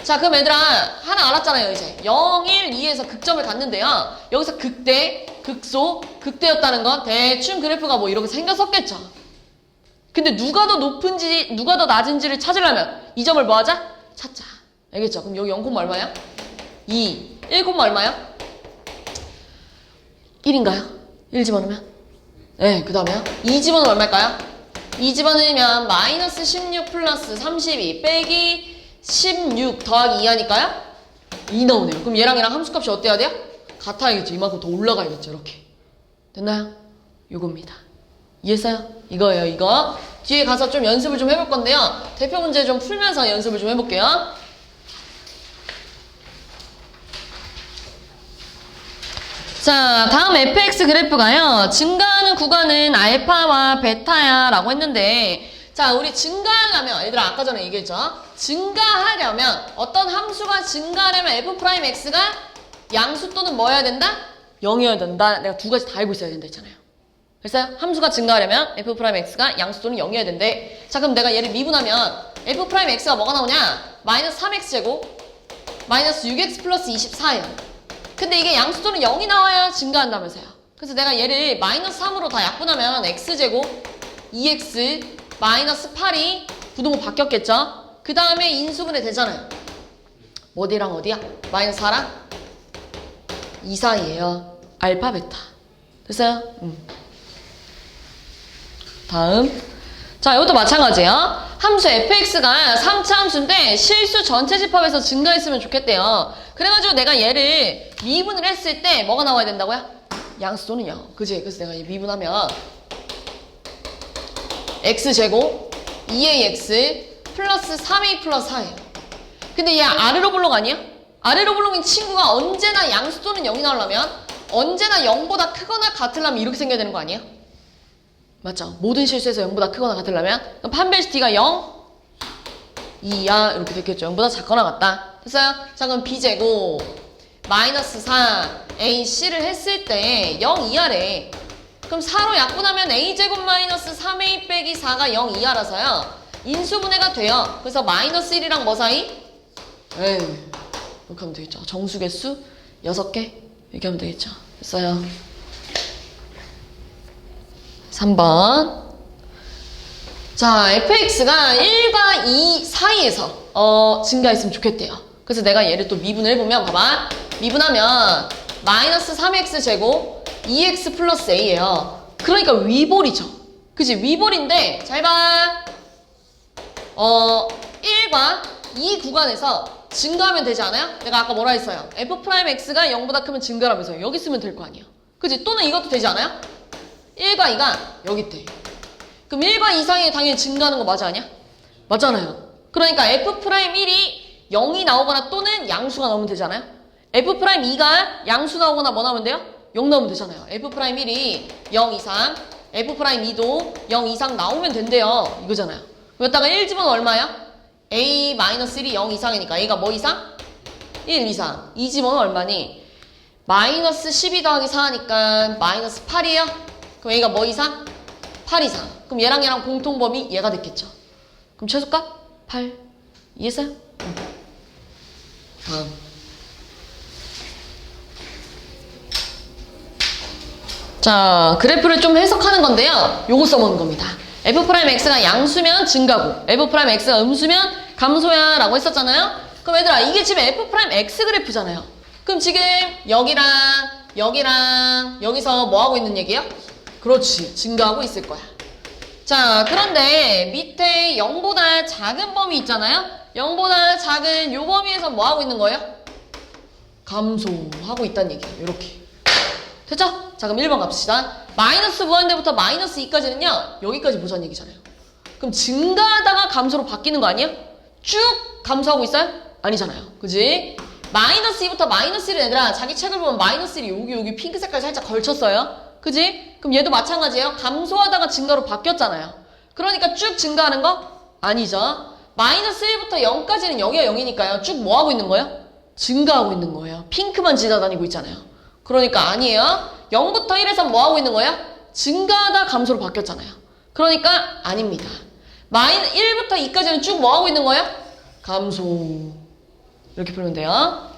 자, 그럼 얘들아, 하나 알았잖아요, 이제. 0, 1, 2에서 극점을 갔는데요. 여기서 극대, 극소, 극대였다는 건 대충 그래프가 뭐 이렇게 생겼었겠죠. 근데 누가 더 높은지, 누가 더 낮은지를 찾으려면 이 점을 뭐 하자? 찾자. 알겠죠? 그럼 여기 0, 얼마야? 2. 1, 얼마야? 1인가요? 1 집어넣으면? 네, 그 다음에요? 2 집어넣으면 얼마일까요? 2 집어넣으면 마이너스 16 플러스 32 빼기 16 더하기 2 하니까요? 2 나오네요. 그럼 얘랑 함수값이 어때야 돼요? 같아야겠죠. 이만큼 더 올라가야겠죠. 이렇게. 됐나요? 요겁니다. 이해했어요? 이거예요, 이거. 뒤에 가서 좀 연습을 좀 해볼 건데요. 대표 문제 좀 풀면서 연습을 좀 해볼게요. 자, 다음 fx 그래프가요. 증가하는 구간은 알파와 베타야 라고 했는데, 자, 우리 증가하려면, 얘들아 아까 전에 얘기했죠? 증가하려면, 어떤 함수가 증가하려면 f'x가 양수 또는 뭐 해야 된다? 0이어야 된다. 내가 두 가지 다 알고 있어야 된다 했잖아요. 됐어요? 함수가 증가하려면 f'x가 양수 또는 0이어야 된대. 자, 그럼 내가 얘를 미분하면 f'x가 뭐가 나오냐? 마이너스 3x제곱 마이너스 6x 플러스 24예요. 근데 이게 양수 또는 0이 나와야 증가한다면서요. 그래서 내가 얘를 마이너스 3으로 다 약분하면 x제곱 2x 마이너스 8이 부동호 바뀌었겠죠? 그 다음에 인수분해 되잖아요. 어디랑 어디야? 마이너스 4랑 2 사이에요. 알파 베타. 됐어요? 다음. 자, 이것도 마찬가지예요. 함수 fx가 3차 함수인데 실수 전체 집합에서 증가했으면 좋겠대요. 그래가지고 내가 얘를 미분을 했을 때 뭐가 나와야 된다고요? 양수 또는 0. 그지? 그래서 내가 얘 미분하면 x제곱 2ax 플러스 3a 플러스 4예요. 근데 얘 아래로 볼록 아니야? 아래로 볼록인 친구가 언제나 양수 또는 0이 나오려면 언제나 0보다 크거나 같으려면 이렇게 생겨야 되는 거 아니에요? 맞죠? 모든 실수에서 0보다 크거나 같으려면 그럼 판별시티가 0, 2야 이렇게 됐겠죠. 0보다 작거나 같다. 됐어요? 자, 그럼 b제곱 마이너스 4 ac를 했을 때 0 이하래. 그럼 4로 약분하면 a제곱 마이너스 3a 빼기 4가 0 이하라서요. 인수분해가 돼요. 그래서 마이너스 1이랑 뭐 사이? 이렇게 하면 되겠죠. 정수개수 6개 이렇게 하면 되겠죠. 됐어요. 3번. 자, fx가 1과 2 사이에서 증가했으면 좋겠대요. 그래서 내가 얘를 또 미분을 해보면 봐봐. 미분하면 마이너스 3x 제곱 2x 플러스 a예요. 그러니까 위볼이죠. 그치? 위볼인데 잘 봐. 1과 2 구간에서 증가하면 되지 않아요? 내가 아까 뭐라 했어요? f'x가 0보다 크면 증가하면서 여기 쓰면 될 거 아니에요. 그치? 또는 이것도 되지 않아요? 1과 2가 여기 있대. 그럼 1과 2 사이에 당연히 증가하는 거 맞아 아니야? 맞잖아요. 그러니까 f'1이 0이 나오거나 또는 양수가 나오면 되잖아요. f'2가 양수 나오거나 뭐 나오면 돼요? 0 나오면 되잖아요. f'1이 0 이상, f'2도 0 이상 나오면 된대요. 이거잖아요. 여기다가 1 집어넣으면 얼마야? a-1이 0 이상이니까 a가 뭐 이상? 1 이상. 2 집어넣으면 얼마니? 마이너스 12 더하기 4 하니까 마이너스 8이에요? 그럼 a가 뭐 이상? 8 이상. 그럼 얘랑 얘랑 공통범위 얘가 됐겠죠. 그럼 최소값 8. 이해했어요? 다음. 자, 그래프를 좀 해석하는 건데요. 요거 써먹는 겁니다. f'x가 양수면 증가고 f'x가 음수면 감소야 라고 했었잖아요. 그럼 얘들아 이게 지금 f'x 그래프잖아요. 그럼 지금 여기랑 여기서 뭐 하고 있는 얘기예요? 그렇지, 증가하고 있을 거야. 자, 그런데 밑에 0보다 작은 범위 있잖아요. 0보다 작은 요 범위에서 뭐 하고 있는 거예요? 감소하고 있다는 얘기예요. 이렇게. 됐죠? 자, 그럼 1번 갑시다. 마이너스 무한대부터 마이너스 2까지는요. 여기까지 보자는 얘기잖아요. 그럼 증가하다가 감소로 바뀌는 거 아니에요? 쭉 감소하고 있어요? 아니잖아요. 그지? 마이너스 2부터 마이너스 1은 얘들아 자기 책을 보면 마이너스 1이 여기 핑크 색깔 살짝 걸쳤어요. 그지? 그럼 얘도 마찬가지예요. 감소하다가 증가로 바뀌었잖아요. 그러니까 쭉 증가하는 거? 아니죠. 마이너스 1부터 0까지는 여기가 0이니까요. 쭉 뭐 하고 있는 거예요? 증가하고 있는 거예요. 핑크만 지나다니고 있잖아요. 그러니까 아니에요. 0부터 1에서 뭐 하고 있는 거예요? 증가하다 감소로 바뀌었잖아요. 그러니까 아닙니다. 1부터 2까지는 쭉 뭐 하고 있는 거예요? 감소. 이렇게 풀면 돼요.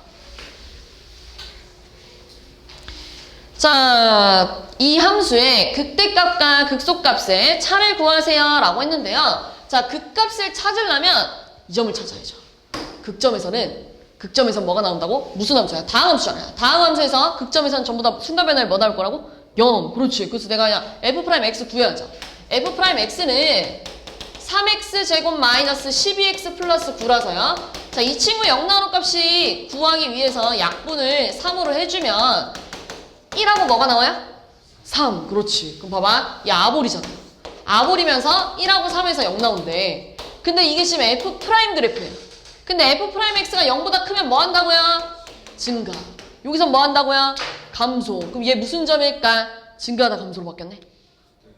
자, 이 함수의 극대값과 극소값의 차를 구하세요 라고 했는데요. 자, 극값을 찾으려면 이 점을 찾아야죠. 극점에서 뭐가 나온다고? 무슨 함수야? 다항 함수잖아요. 다항 함수에서 극점에서는 전부 다 순간 변화를 뭐 나올 거라고? 0. 그렇지. 그래서 내가 그냥 f'x 구해야죠. f'x는 3x 제곱 마이너스 12x 플러스 9라서요. 자, 이 친구 0 나오는 값이 구하기 위해서 약분을 3으로 해주면 1하고 뭐가 나와요? 3. 그렇지. 그럼 봐봐. 이 아볼이잖아. 아볼이면서 1하고 3에서 0 나온대. 근데 이게 지금 f' 그래프예요. 근데 f'x가 0보다 크면 뭐 한다고요? 증가. 여기서 뭐 한다고요? 감소. 그럼 얘 무슨 점일까? 증가하다 감소로 바뀌었네.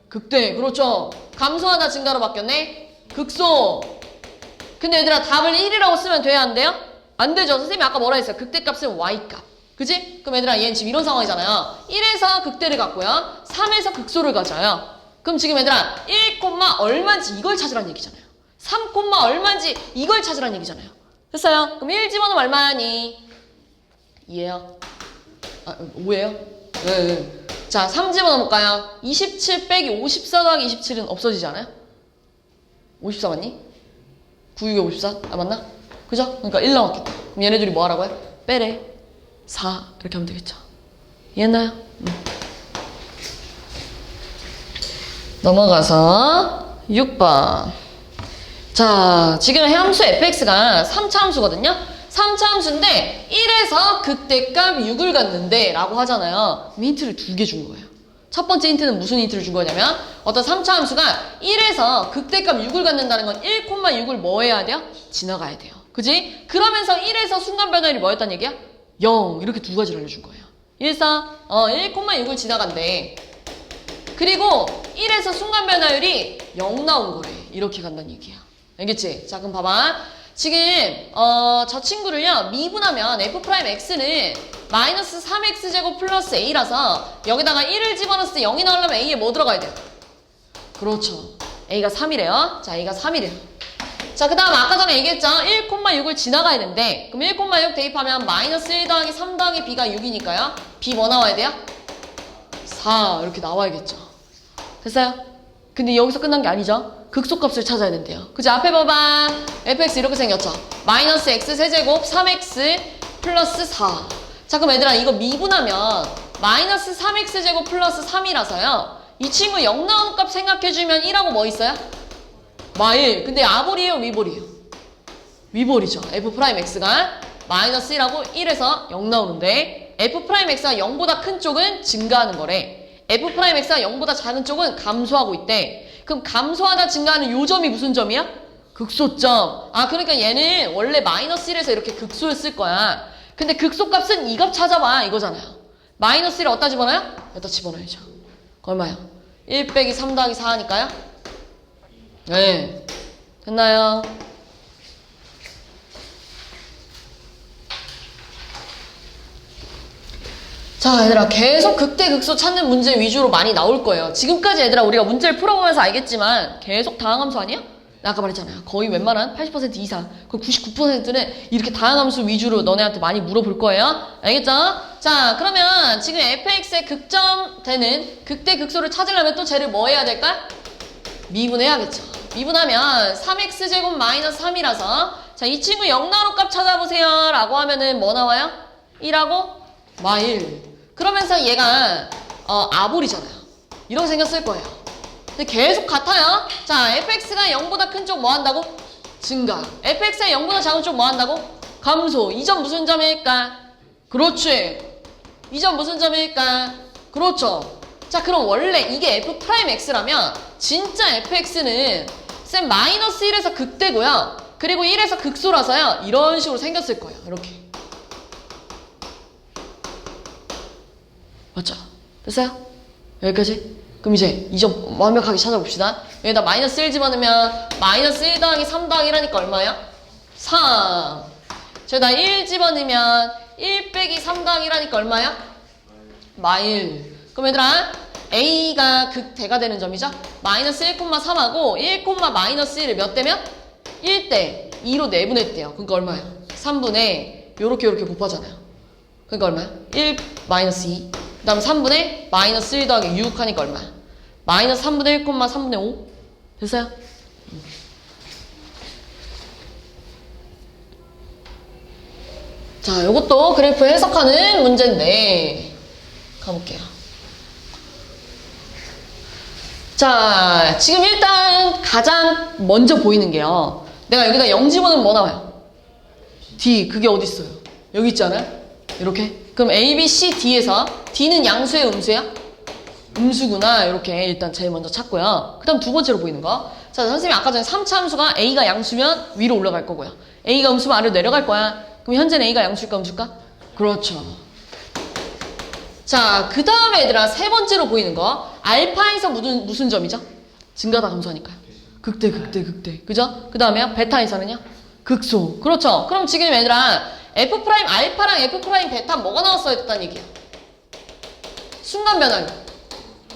극대. 그렇죠. 감소하다 증가로 바뀌었네. 극소. 근데 얘들아 답을 1이라고 쓰면 돼야 안 돼요? 안 되죠. 선생님이 아까 뭐라 했어요? 극대값은 y값. 그지? 그럼 얘들아 얘는 지금 이런 상황이잖아요. 1에서 극대를 갖고요. 3에서 극소를 가져요. 그럼 지금 얘들아 1, 얼마인지 이걸 찾으라는 얘기잖아요. 3, 얼마인지 이걸 찾으라는 얘기잖아요. 됐어요? 그럼 1 집어넣으면 얼마니? 2예요. 아, 5예요? 네. 자, 3 집어넣어볼까요? 27 빼기 54 더하기 27은 없어지지 않아요? 54 맞니? 9, 6에 54? 아, 맞나? 그죠? 그러니까 1 나왔겠다. 그럼 얘네들이 뭐 하라고요? 빼래. 4. 이렇게 하면 되겠죠. 이해했나요? 넘어가서 6번. 자, 지금 함수 fx가 3차 함수거든요. 3차 함수인데 1에서 극대값 6을 갖는데 라고 하잖아요. 힌트를 2개 준 거예요. 첫 번째 힌트는 무슨 힌트를 준 거냐면 어떤 3차 함수가 1에서 극대값 6을 갖는다는 건 1,6을 뭐 해야 돼요? 지나가야 돼요. 그지? 그러면서 1에서 순간 변화율이 뭐였단 얘기야? 0. 이렇게 2가지를 알려준 거예요. 1,6을 지나간대. 그리고 1에서 순간 변화율이 0 나온 거래. 이렇게 간다는 얘기야. 알겠지? 자, 그럼 봐봐. 지금 저 친구를요 미분하면 f'x는 마이너스 3x제곱 플러스 a라서 여기다가 1을 집어넣었을 때 0이 나오려면 a에 뭐 들어가야 돼요? 그렇죠. a가 3이래요. 자, a가 3이래요. 자, 그 다음 아까 전에 얘기했죠? 1,6을 지나가야 되는데 그럼 1,6 대입하면 마이너스 1 더하기 3 더하기 b가 6이니까요. b 뭐 나와야 돼요? 4 이렇게 나와야겠죠. 됐어요? 근데 여기서 끝난 게 아니죠? 극소값을 찾아야 된대요. 그치? 앞에 봐봐. fx 이렇게 생겼죠? 마이너스 x 세제곱 3x 플러스 4. 자, 그럼 얘들아 이거 미분하면 마이너스 3x 제곱 플러스 3이라서요. 이 친구 0 나오는 값 생각해주면 1하고 뭐 있어요? 마일. 근데 아볼이에요? 위볼이에요? 위볼이죠. f'x가 마이너스 1하고 1에서 0 나오는데 f'x가 0보다 큰 쪽은 증가하는 거래. f'x가 0보다 작은 쪽은 감소하고 있대. 그럼 감소하다 증가하는 요 점이 무슨 점이야? 극소점. 아, 그러니까 얘는 원래 마이너스 1에서 이렇게 극소였을 거야. 근데 극소값은 이 값 찾아봐 이거잖아요. 마이너스 1을 어디다 집어넣어요? 여기다 집어넣어야죠. 얼마요? 1 빼기 3 더하기 4 하니까요? 네. 됐나요? 자, 얘들아 계속 극대 극소 찾는 문제 위주로 많이 나올 거예요. 지금까지 얘들아 우리가 문제를 풀어보면서 알겠지만 계속 다항함수 아니야? 나 아까 말했잖아요. 거의 웬만한 80% 이상, 거의 99%는 이렇게 다항함수 위주로 너네한테 많이 물어볼 거예요. 알겠죠? 자, 그러면 지금 fx의 극점 되는 극대 극소를 찾으려면 또 쟤를 뭐 해야 될까? 미분해야겠죠. 미분하면 3x제곱 마이너스 3이라서 자, 이 친구 0 나오는 값 찾아보세요 라고 하면은 뭐 나와요? 1하고 마일. 그러면서 얘가 아볼이잖아요. 이렇게 생겼을 거예요. 근데 계속 같아요. 자, fx가 0보다 큰 쪽 뭐 한다고? 증가. fx가 0보다 작은 쪽 뭐 한다고? 감소. 이 점 무슨 점일까? 그렇지. 이 점 무슨 점일까? 그렇죠. 자, 그럼 원래 이게 f'x라면 진짜 fx는 쌤 마이너스 1에서 극대고요. 그리고 1에서 극소라서요. 이런 식으로 생겼을 거예요. 이렇게. 맞죠? 됐어요? 여기까지? 그럼 이제 이 점 완벽하게 찾아봅시다. 여기다 마이너스 1 집어넣으면 마이너스 1 더하기 3 더하기 1하니까 얼마야? 3. 저기다 1 집어넣으면 1 빼기 3 더하기 1하니까 얼마야? 마일. 그럼 얘들아 A가 극대가 되는 점이죠? 마이너스 1,3하고 1, 마이너스 1을 몇 대면? 1대 2로 내분했대요. 그러니까 얼마야? 3분의 요렇게 곱하잖아요. 그러니까 얼마야? 1 마이너스 2. 그 다음 3분의 마이너스 1 더하기 6 하니까 얼마야? 마이너스 3분의 1, 3분의 5. 됐어요? 자, 요것도 그래프 해석하는 문제인데 가볼게요. 자, 지금 일단 가장 먼저 보이는 게요. 내가 여기다 0 집어넣으면 뭐 나와요? D. 그게 어디 있어요? 여기 있잖아요? 이렇게. 그럼 A, B, C, D에서 D는 양수예요, 음수야? 음수구나. 이렇게 일단 제일 먼저 찾고요. 그 다음 두 번째로 보이는 거. 자, 선생님이 아까 전에 3차 함수가 A가 양수면 위로 올라갈 거고요. A가 음수면 아래로 내려갈 거야. 그럼 현재는 A가 양수일까 음수일까? 그렇죠. 자, 그 다음에 얘들아 세 번째로 보이는 거. 알파에서 무슨 점이죠? 증가다 감소하니까요. 극대. 그죠? 그 다음에요? 베타에서는요? 극소. 그렇죠. 그럼 지금 얘들아 F' 알파랑 F' 베타 뭐가 나왔어야 됐다는 얘기야? 순간 변화율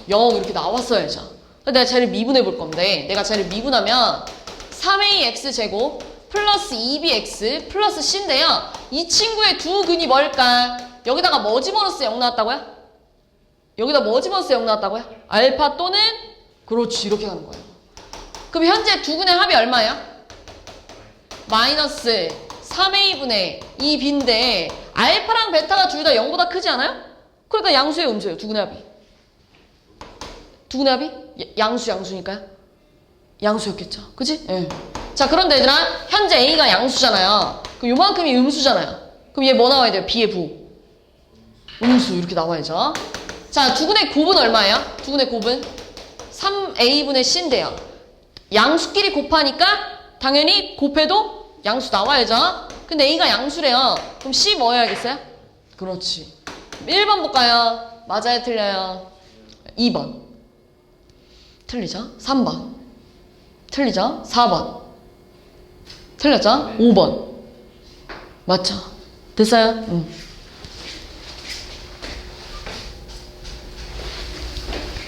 0 이렇게 나왔어야죠. 내가 쟤를 미분해 볼 건데 내가 쟤를 미분하면 3ax 제곱 플러스 2bx 플러스 c인데요. 이 친구의 두 근이 뭘까? 여기다가 뭐 집어넣었어 0 나왔다고요? 여기다 뭐 집어넣었어 0 나왔다고요? 알파 또는 그렇지 이렇게 가는 거예요. 그럼 현재 두 근의 합이 얼마예요? 마이너스 3a분의 2b인데 알파랑 베타가 둘 다 0보다 크지 않아요? 그러니까 양수예요 음수예요 두 근의 합이? 두 근의 합이? 양수니까요? 양수였겠죠. 그치? 예. 자, 그런데 얘들아 현재 A가 양수잖아요. 그럼 요만큼이 음수잖아요. 그럼 얘 뭐 나와야 돼요? B의 부. 음수 이렇게 나와야죠. 자, 두 근의 곱은 얼마예요? 두 근의 곱은 3A분의 C인데요. 양수끼리 곱하니까 당연히 곱해도 양수 나와야죠. 근데 A가 양수래요. 그럼 C 뭐 해야겠어요? 그렇지. 1번 볼까요? 맞아요? 틀려요? 2번. 틀리죠? 3번. 틀리죠? 4번. 틀렸죠? 5번. 맞죠? 됐어요?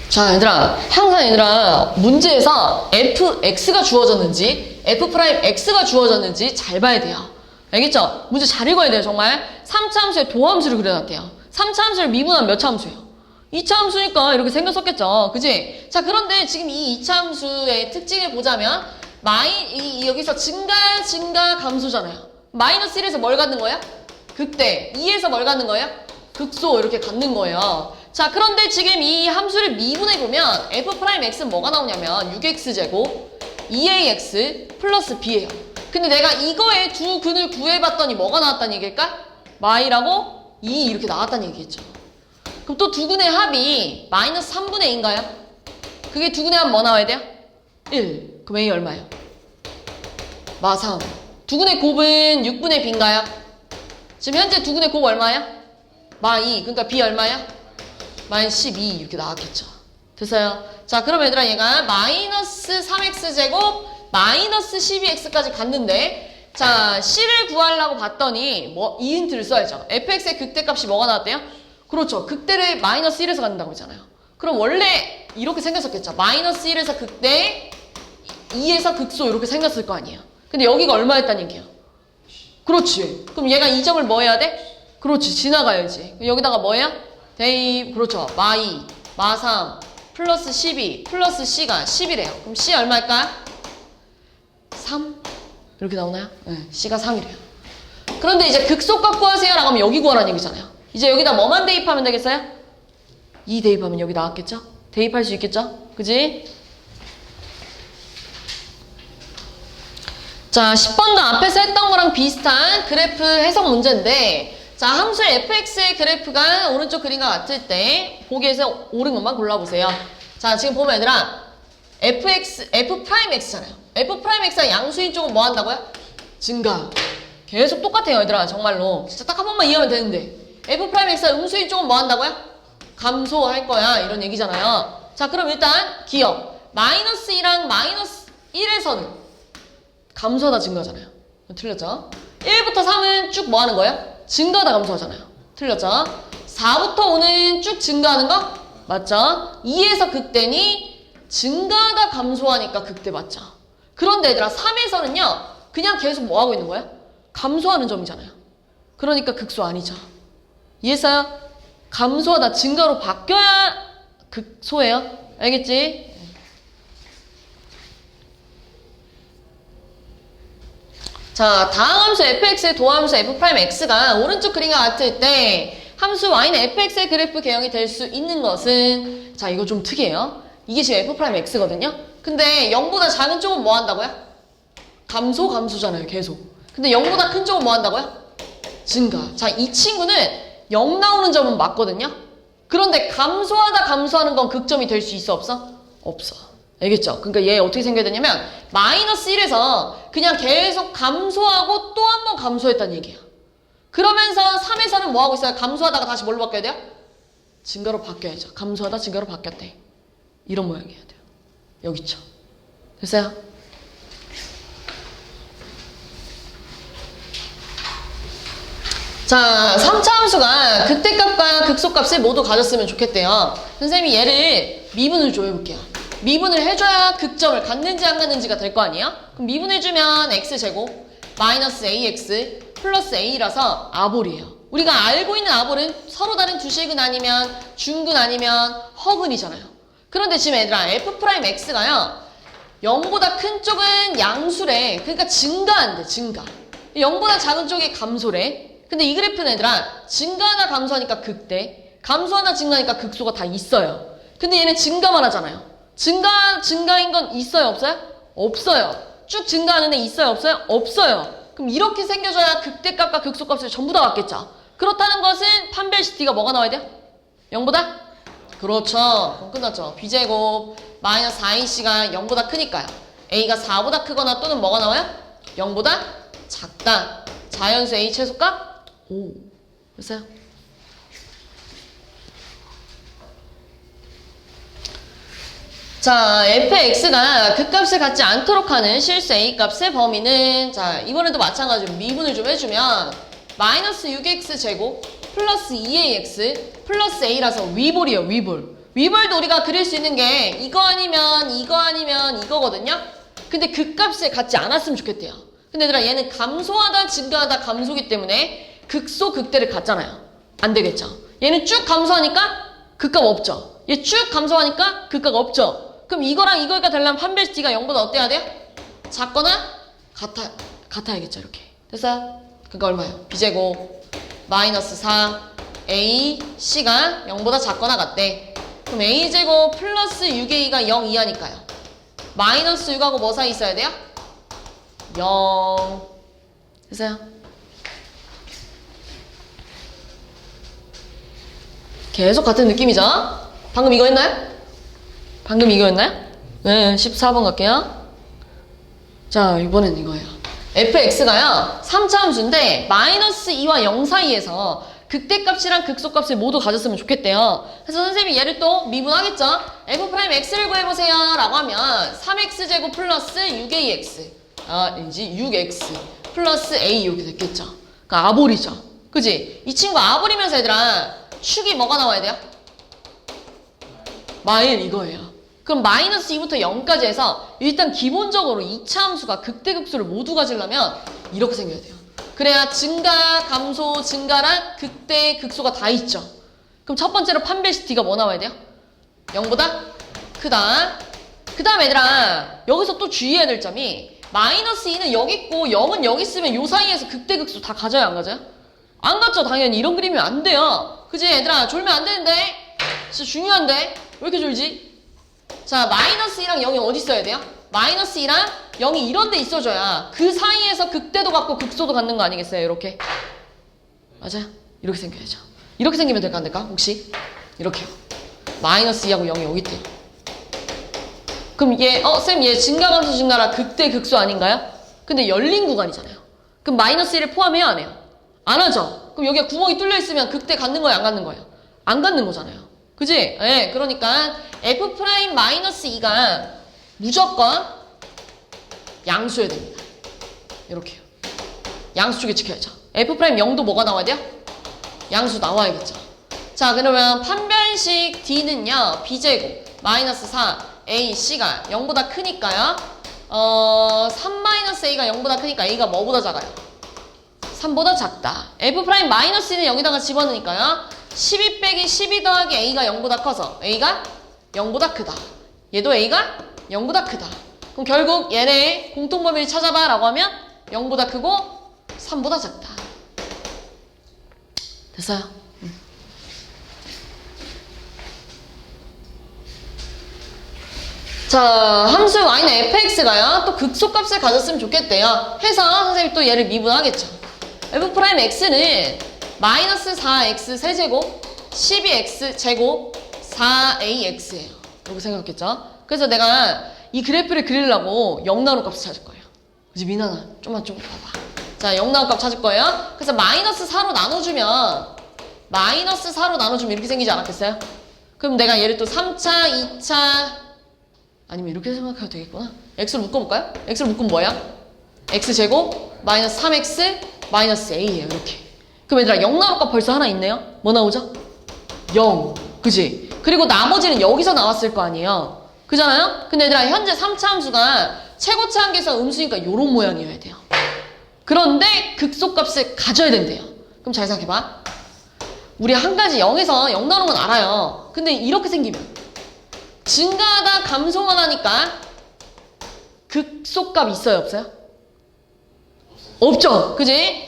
자, 얘들아. 항상 얘들아, 문제에서 fx가 주어졌는지, f'x가 주어졌는지 잘 봐야 돼요. 알겠죠? 문제 잘 읽어야 돼요, 정말. 3차 함수에 도함수를 그려놨대요. 3차 함수를 미분하면 몇 차 함수예요? 2차 함수니까 이렇게 생겼었겠죠. 그지? 자, 그런데 지금 이 2차 함수의 특징을 보자면, 여기서 증가, 감소잖아요. 마이너스 1에서 뭘 갖는 거야? 극대. 2에서 뭘 갖는 거예요? 극소. 이렇게 갖는 거예요. 자, 그런데 지금 이 함수를 미분해보면 f'x는 뭐가 나오냐면 6x제곱 2ax 플러스 b예요. 근데 내가 이거의 두 근을 구해봤더니 뭐가 나왔다는 얘기일까? 마이라고 2 이렇게 나왔다는 얘기겠죠. 그럼 또 두 근의 합이 마이너스 3분의 2인가요? 그게 두 근의 합 뭐 나와야 돼요? 1. 그럼 A 얼마예요? 마 3. 두 근의 곱은 6분의 b인가요? 지금 현재 두 근의 곱 얼마야? 마 2. 그러니까 b 얼마야? 마이너스 12 이렇게 나왔겠죠. 됐어요? 자, 그럼 얘들아 얘가 마이너스 3x제곱 마이너스 12x까지 갔는데 자, c를 구하려고 봤더니 뭐 이 힌트를 써야죠. fx의 극대값이 뭐가 나왔대요? 그렇죠. 극대를 마이너스 1에서 갖는다고 했잖아요. 그럼 원래 이렇게 생겼었겠죠. 마이너스 1에서 극대 2에서 극소 이렇게 생겼을 거 아니에요. 근데 여기가 얼마였다는 얘기예요? 그렇지. 그럼 얘가 이 점을 뭐 해야 돼? 그렇지. 지나가야지. 여기다가 뭐야? 대입. 그렇죠. 마2, 마3 플러스 12 플러스 C가 10이래요. 그럼 C 얼마일까? 3 이렇게 나오나요? 네, C가 3이래요. 그런데 이제 극소값 구하세요 라고 하면 여기 구하라는 얘기잖아요. 이제 여기다 뭐만 대입하면 되겠어요? 2 대입하면 여기 나왔겠죠? 대입할 수 있겠죠? 그지? 자, 10번도 앞에서 했던 거랑 비슷한 그래프 해석 문제인데 자, 함수 fx의 그래프가 오른쪽 그림과 같을 때 보기에서 옳은 것만 골라보세요. 자, 지금 보면 얘들아 f'x잖아요. f'x가 양수인 쪽은 뭐 한다고요? 증가. 계속 똑같아요, 얘들아. 정말로. 진짜 딱 한 번만 이해하면 되는데 f'x가 음수인 쪽은 뭐 한다고요? 감소할 거야. 이런 얘기잖아요. 자, 그럼 일단 기억. 마이너스 2랑 마이너스 1에서는 감소하다 증가잖아요. 틀렸죠? 1부터 3은 쭉 뭐 하는 거예요? 증가하다 감소하잖아요. 틀렸죠? 4부터 5는 쭉 증가하는 거? 맞죠? 2에서 극대니 증가하다 감소하니까 극대 맞죠? 그런데 얘들아 3에서는요 그냥 계속 뭐 하고 있는 거야? 감소하는 점이잖아요. 그러니까 극소 아니죠. 이해했어요? 감소하다 증가로 바뀌어야 극소예요. 알겠지? 자, 다음 함수 fx의 도함수 f'x가 오른쪽 그림과 같을 때 함수 y는 fx의 그래프 개형이 될 수 있는 것은, 자 이거 좀 특이해요. 이게 지금 f'x거든요. 근데 0보다 작은 쪽은 뭐 한다고요? 감소잖아요, 계속. 근데 0보다 큰 쪽은 뭐 한다고요? 증가. 자, 이 친구는 0 나오는 점은 맞거든요. 그런데 감소하다 감소하는 건 극점이 될 수 있어, 없어? 없어. 알겠죠? 그러니까 얘 어떻게 생겨야 되냐면 마이너스 1에서 그냥 계속 감소하고 또 한 번 감소했다는 얘기야. 그러면서 3에서는 뭐 하고 있어요? 감소하다가 다시 뭘로 바뀌어야 돼요? 증가로 바뀌어야죠. 감소하다 증가로 바뀌었대. 이런 모양이어야 돼요. 여기 있죠. 됐어요? 자, 3차 함수가 극대값과 극소값을 모두 가졌으면 좋겠대요. 선생님이 얘를 미분을 좀 해볼게요. 미분을 해줘야 극점을 갖는지 안 갖는지가 될 거 아니에요? 그럼 미분해주면 x제곱 마이너스 ax 플러스 a라서 아볼이에요. 우리가 알고 있는 아볼은 서로 다른 두 실근 아니면 중근 아니면 허근이잖아요. 그런데 지금 얘들아 f'x가요 0보다 큰 쪽은 양수래. 그러니까 증가한대. 증가. 0보다 작은 쪽이 감소래. 근데 이 그래프는 얘들아 증가하나 감소하니까 극대, 감소하나 증가하니까 극소가 다 있어요. 근데 얘는 증가만 하잖아요. 증가인 건 있어요, 없어요? 없어요. 쭉 증가하는 애 있어요, 없어요? 없어요. 그럼 이렇게 생겨줘야 극대값과 극소값을 전부 다 갖겠죠. 그렇다는 것은 판별시티가 뭐가 나와야 돼요? 0보다? 그렇죠. 그럼 끝났죠. b제곱 마이너스 4ac가 0보다 크니까요. a가 4보다 크거나 또는 뭐가 나와요? 0보다 작다. 자연수 a 최소값? 오, 됐어요? 자, fx가 극값을 갖지 않도록 하는 실수 a값의 범위는, 자 이번에도 마찬가지로 미분을 좀 해주면 마이너스 6x 제곱 플러스 2ax 플러스 a라서 위볼이에요. 위볼도 우리가 그릴 수 있는 게 이거 아니면 이거거든요. 근데 극값을 갖지 않았으면 좋겠대요. 근데 얘들아 얘는 감소하다 증가하다 감소기 때문에 극소 극대를 갖잖아요. 안 되겠죠. 얘는 쭉 감소하니까 극값 없죠. 얘 쭉 감소하니까 극값 없죠. 그럼 이거랑 이거가 되려면 판별시티가 0보다 어때야 돼요? 작거나 같아야겠죠. 이렇게. 됐어요? 그러니까 얼마예요? b제곱 마이너스 4 a c가 0보다 작거나 같대. 그럼 a제곱 플러스 6a가 0 이하니까요. 마이너스 6하고 뭐 사이 있어야 돼요? 0. 됐어요? 계속 같은 느낌이죠? 방금 이거였나요? 네, 14번 갈게요. 자, 이번엔 이거예요. fx가요 3차 함수인데 마이너스 2와 0 사이에서 극대값이랑 극소값을 모두 가졌으면 좋겠대요. 그래서 선생님이 얘를 또 미분하겠죠? f'x를 구해보세요 라고 하면 3x제곱 플러스 6ax 아니지 6x 플러스 a 이렇게 됐겠죠. 그러니까 아볼이죠. 그지? 이 친구 아볼이면서 얘들아 축이 뭐가 나와야 돼요? 마일 이거예요. 그럼 마이너스 2부터 0까지 해서 일단 기본적으로 2차 함수가 극대극소를 모두 가지려면 이렇게 생겨야 돼요. 그래야 증가, 감소, 증가랑 극대, 극소가 다 있죠. 그럼 첫 번째로 판별시티가 뭐 나와야 돼요? 0보다 크다. 그 다음 얘들아 여기서 또 주의해야 될 점이 마이너스 2는 여기 있고 0은 여기 있으면 요 사이에서 극대극소 다 가져요, 안 가져요? 안 갔죠. 당연히 이런 그림이면 안 돼요. 그지 얘들아 졸면 안 되는데 진짜 중요한데 왜 이렇게 졸지? 자 마이너스 2랑 0이 어디 있어야 돼요? 마이너스 2랑 0이 이런 데 있어줘야 그 사이에서 극대도 갖고 극소도 갖는 거 아니겠어요? 이렇게 맞아요? 이렇게 생겨야죠. 이렇게 생기면 될까 안 될까? 혹시? 이렇게요. 마이너스 2하고 0이 여기 있대요. 그럼 얘 쌤 얘 증가 감소 증가라 극대 극소 아닌가요? 근데 열린 구간이잖아요. 그럼 마이너스 1을 포함해요 안 해요? 안 하죠. 그럼 여기가 구멍이 뚫려 있으면 극대 갖는 거예요, 안 갖는 거예요? 안 갖는 거잖아요. 그지? 예, 그러니까 f'-2가 무조건 양수여야 됩니다. 이렇게요. 양수 쪽에 지켜야죠. F' 0도 뭐가 나와야 돼요? 양수 나와야겠죠. 자, 그러면 판별식 D는요, B제곱 마이너스 4 AC가 0보다 크니까요. 3-A가 0보다 크니까 A가 뭐보다 작아요? 3보다 작다. F' 마이너스는 여기다가 집어넣으니까요. 12 빼기 12 더하기 A가 0보다 커서 A가 0보다 크다. 얘도 A가 0보다 크다. 그럼 결국 얘네 공통범위를 찾아봐 라고 하면 0보다 크고 3보다 작다. 됐어요? 자, 함수 y는 fx가요. 또 극소값을 가졌으면 좋겠대요. 해서 선생님이 또 얘를 미분하겠죠. f'x는 마이너스 4x 세제곱 12x 제곱 4ax예요. 이렇게 생각했죠. 그래서 내가 이 그래프를 그리려고 0 나오는 값을 찾을 거예요. 그치, 민아나? 좀만 좀 봐봐. 자, 0 나오는 값 찾을 거예요. 그래서 마이너스 4로 나눠주면 이렇게 생기지 않았겠어요? 그럼 내가 얘를 또 3차, 2차 아니면 이렇게 생각해도 되겠구나. x로 묶어볼까요? x로 묶으면 뭐야? x제곱 마이너스 3x 마이너스 a예요. 이렇게. 그럼 얘들아 0 나올 값 벌써 하나 있네요. 뭐 나오죠? 0. 그지? 그리고 나머지는 여기서 나왔을 거 아니에요. 그잖아요? 근데 얘들아 현재 3차 함수가 최고차 한계에서 음수니까 이런 모양이어야 돼요. 그런데 극소값을 가져야 된대요. 그럼 잘 생각해봐. 우리 한 가지 0에서 0 나오는 건 알아요. 근데 이렇게 생기면 증가하다 감소만 하니까 극소값 있어요? 없어요? 없죠? 그지?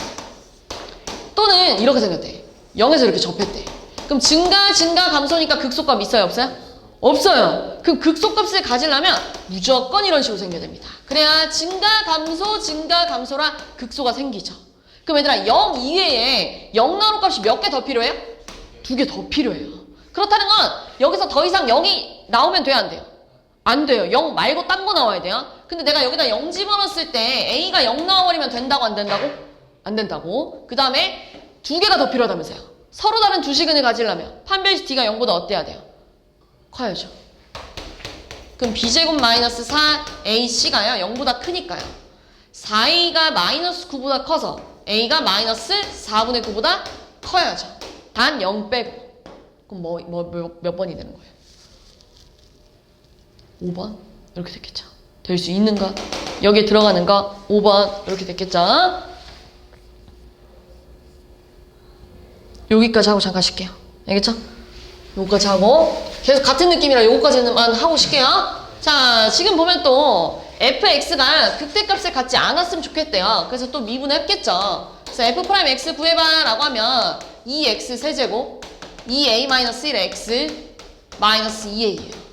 또는 이렇게 생겼대. 0에서 이렇게 접했대. 그럼 증가 감소니까 극소값 있어요? 없어요? 없어요. 그럼 극소값을 가지려면 무조건 이런 식으로 생겨야 됩니다. 그래야 증가 감소라 극소가 생기죠. 그럼 얘들아 0 이외에 0 나오는 값이 몇 개 더 필요해요? 2개 더 필요해요. 그렇다는 건 여기서 더 이상 0이 나오면 돼요? 안 돼요? 안 돼요. 0 말고 딴 거 나와야 돼요. 근데 내가 여기다 0 집어넣었을 때 A가 0 나와버리면 된다고 안 된다고? 안 된다고. 그 다음에 2개가 더 필요하다면서요. 서로 다른 두 시근을 가지려면 판별식 D가 0보다 어때야 돼요? 커야죠. 그럼 B제곱 마이너스 4AC가요 0보다 크니까요. 4A가 마이너스 9보다 커서 A가 마이너스 4분의 9보다 커야죠. 단 0 빼고. 그럼 몇 번이 되는 거예요? 5번? 이렇게 됐겠죠. 될 수 있는 거, 여기에 들어가는 거 5번 이렇게 됐겠죠. 여기까지 하고 잠깐 쉴게요. 알겠죠? 여기까지 하고 계속 같은 느낌이라 여기까지만 하고 쉴게요. 자, 지금 보면 또 fx가 극대값을 갖지 않았으면 좋겠대요. 그래서 또 미분했겠죠. 그래서 f'x 구해봐 라고 하면 2x 세제곱 2a-1의 x 마이너스 2a예요.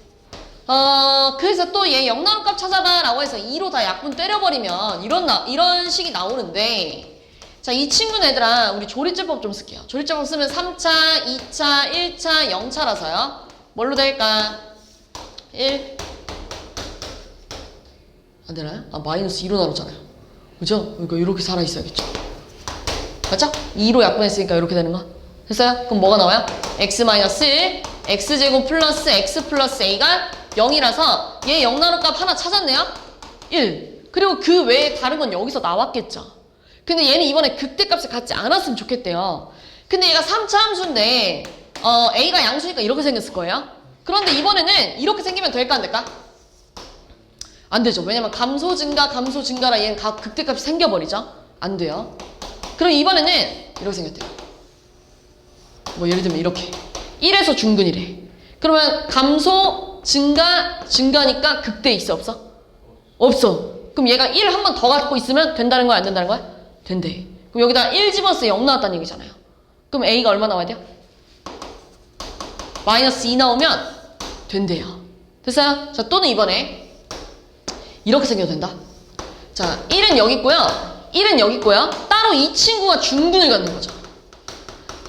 그래서 또 얘 0 나오는 값 찾아봐 라고 해서 2로 다 약분 때려버리면 이런 식이 나오는데, 자, 이 친구는 얘들아 우리 조리제법 좀 쓸게요. 조리제법 쓰면 3차, 2차, 1차, 0차라서요. 뭘로 될까? 1 안 되나요? 마이너스 2로 나눴잖아요. 그죠? 그러니까 이렇게 살아있어야겠죠. 맞죠? 2로 약분했으니까 이렇게 되는 거. 됐어요? 그럼 뭐가 나와요? x 마이너스 1, x제곱 플러스 x 플러스 a가 0이라서 얘 0 나눌 값 하나 찾았네요? 1. 그리고 그 외에 다른 건 여기서 나왔겠죠. 근데 얘는 이번에 극대값을 갖지 않았으면 좋겠대요. 근데 얘가 3차 함수인데 a가 양수니까 이렇게 생겼을 거예요. 그런데 이번에는 이렇게 생기면 될까 안 될까? 안 되죠. 왜냐면 감소 증가라 얘는 극대값이 생겨버리죠. 안 돼요. 그럼 이번에는 이렇게 생겼대요. 뭐 예를 들면 이렇게 1에서 중근이래. 그러면 감소 증가니까 극대 있어 없어? 없어. 그럼 얘가 1 한 번 더 갖고 있으면 된다는 거야 안 된다는 거야? 된대. 그럼 여기다 1 집어서 0 나왔다는 얘기잖아요. 그럼 a가 얼마 나와야 돼요? 마이너스 2 나오면 된대요. 됐어요? 자, 또는 이번에 이렇게 생겨도 된다. 자, 1은 여기 있고요. 1은 여기 있고요. 따로 이 친구가 중근을 갖는 거죠.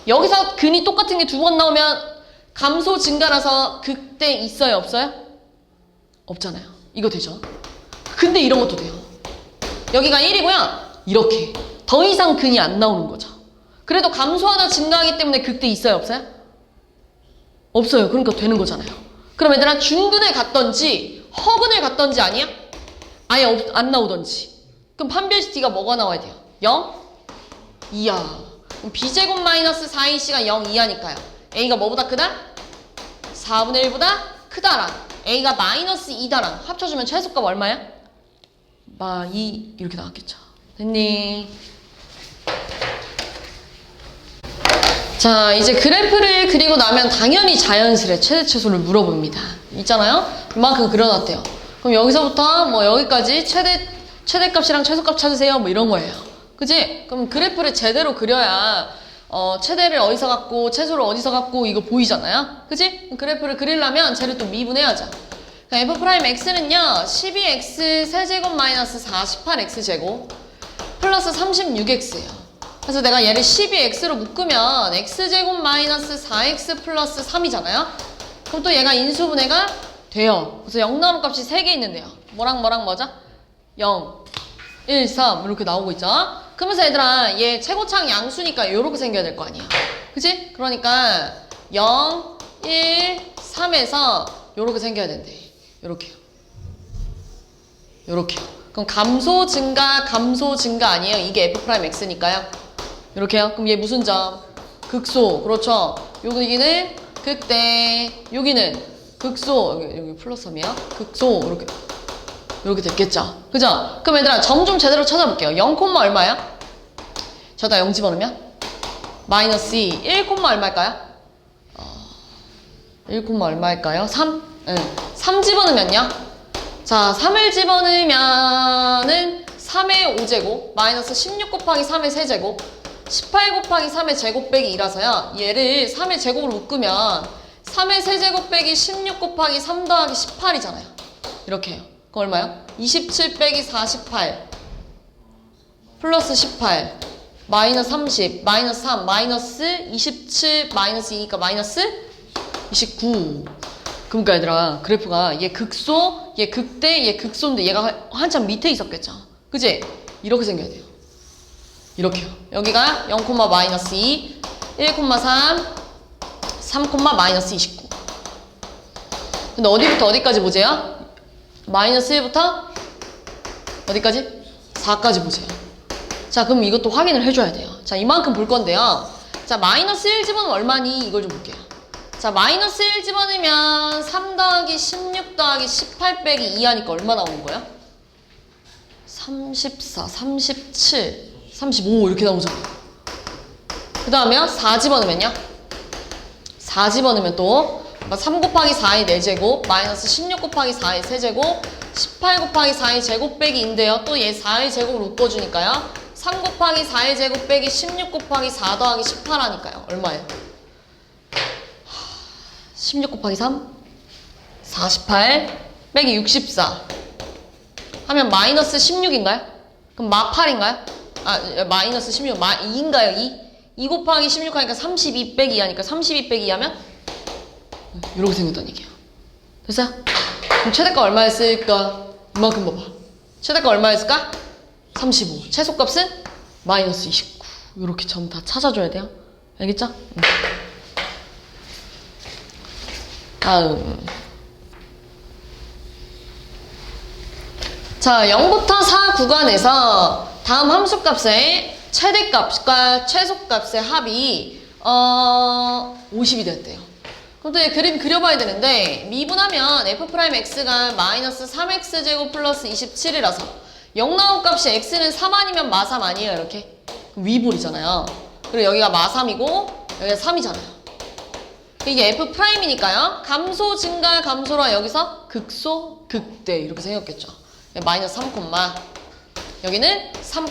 여기서 근이 똑같은 게 2번 나오면 감소 증가라서 극대 있어요? 없어요? 없잖아요. 이거 되죠? 근데 이런 것도 돼요. 여기가 1이고요. 이렇게. 더 이상 근이 안 나오는 거죠. 그래도 감소하다 증가하기 때문에 극대 있어요? 없어요? 없어요. 그러니까 되는 거잖아요. 그럼 얘들아 중근을 갖던지 허근을 갖던지 아니야? 아예 안 나오던지. 그럼 판별식 D가 뭐가 나와야 돼요? 0? 2야. 그럼 b제곱 마이너스 4ac가 0 이하니까요. a가 뭐보다 크다? 4분의 1보다 크다랑 a가 마이너스 2다랑 합쳐주면 최소값 얼마야? 2 이렇게 나왔겠죠. 됐니? 자, 이제 그래프를 그리고 나면 당연히 자연스레 최대 최소를 물어봅니다. 있잖아요? 이만큼 그려놨대요. 그럼 여기서부터 뭐 여기까지 최대값이랑 최소값 찾으세요. 뭐 이런 거예요. 그치? 그럼 그래프를 제대로 그려야 최대를 어디서 갖고 최소를 어디서 갖고 이거 보이잖아요. 그치? 그래프를 그리려면 쟤를 또 미분해야죠. f'x는요 12x 세제곱 마이너스 48x 제곱 플러스 36x예요. 그래서 내가 얘를 12x로 묶으면 x제곱 마이너스 4x 플러스 3이잖아요. 그럼 또 얘가 인수분해가 돼요. 그래서 0 나오는 값이 3개 있는데요. 뭐랑 뭐죠? 0, 1, 3 이렇게 나오고 있죠. 그러면서 얘들아 얘 최고창 양수니까 이렇게 생겨야 될 거 아니야. 그치? 그러니까 0, 1, 3에서 이렇게 생겨야 된대. 요렇게요. 요렇게요. 그럼 감소 증가 아니에요. 이게 f'x니까요. 요렇게요. 그럼 얘 무슨 점? 극소. 그렇죠. 여기는 극대, 여기는 극소. 여기 플러스 3이야. 극소. 이렇게 됐겠죠. 그죠? 그럼 얘들아 점 좀 제대로 찾아볼게요. 0, 얼마야? 저다 0 집어넣으면? 마이너스 2. 1, 얼마일까요? 1, 얼마일까요? 3? 응. 3 집어넣으면요? 자, 3을 집어넣으면은 3의 5제곱 마이너스 16 곱하기 3의 세제곱 18 곱하기 3의 제곱 빼기 2라서요. 얘를 3의 제곱으로 묶으면 3의 세제곱 빼기 16 곱하기 3 더하기 18이잖아요. 이렇게 해요. 그럼 얼마요? 27 빼기 48 플러스 18 마이너스 30 마이너스 3 마이너스 27 마이너스 2니까 마이너스 29. 그러니까 얘들아 그래프가 얘 극소, 얘 극대, 얘 극소인데 얘가 한참 밑에 있었겠죠. 그치? 이렇게 생겨야 돼요. 이렇게요. 여기가 0, 마이너스 2, 1, 3, 3, 마이너스 29. 근데 어디부터 어디까지 보세요? 마이너스 1부터 어디까지? 4까지 보세요. 자, 그럼 이것도 확인을 해줘야 돼요. 자, 이만큼 볼 건데요. 자, 마이너스 1 집어넣으면 얼마니? 이걸 좀 볼게요. 자, 마이너스 1 집어넣으면 3 더하기 16 더하기 18 빼기 2 하니까 얼마 나오는 거예요? 34, 37, 35 이렇게 나오잖아요. 그 다음에요. 4 집어넣으면요? 4 집어넣으면 또 3 곱하기 4의 4제곱 마이너스 16 곱하기 4의 세제곱 18 곱하기 4의 제곱 빼기인데요. 또 얘 4의 제곱을 묶어주니까요. 3 곱하기 4의 제곱 빼기 16 곱하기 4 더하기 18 하니까요. 얼마예요? 16 곱하기 3 48 빼기 64 하면 마이너스 16인가요? 그럼 마 8인가요? 아, 마이너스 16 마 2인가요? 2 곱하기 16 하니까 32 빼기 2 하니까 32 빼기 2 하면 이렇게 생겼다는 얘기예요. 됐어요? 그럼 최대가 얼마였을까? 이만큼 봐봐. 최대가 얼마였을까? 35. 최소값은 마이너스 29. 이렇게 점 다 찾아줘야 돼요. 알겠죠? 다음. 자, 0부터 4 구간에서 다음 함수값의 최대값과 최소값의 합이 50이 됐대요. 그럼 또 얘 그림 그려봐야 되는데 미분하면 f'x가 마이너스 3x제곱 플러스 27이라서 0 나온 값이 x는 3 아니면 마3 아니에요. 이렇게 위볼이잖아요. 그리고 여기가 마3이고 여기가 3이잖아요. 이게 f'이니까요. 감소 증가 감소라 여기서 극소 극대 이렇게 생겼겠죠. 마이너스 3, 여기는 3,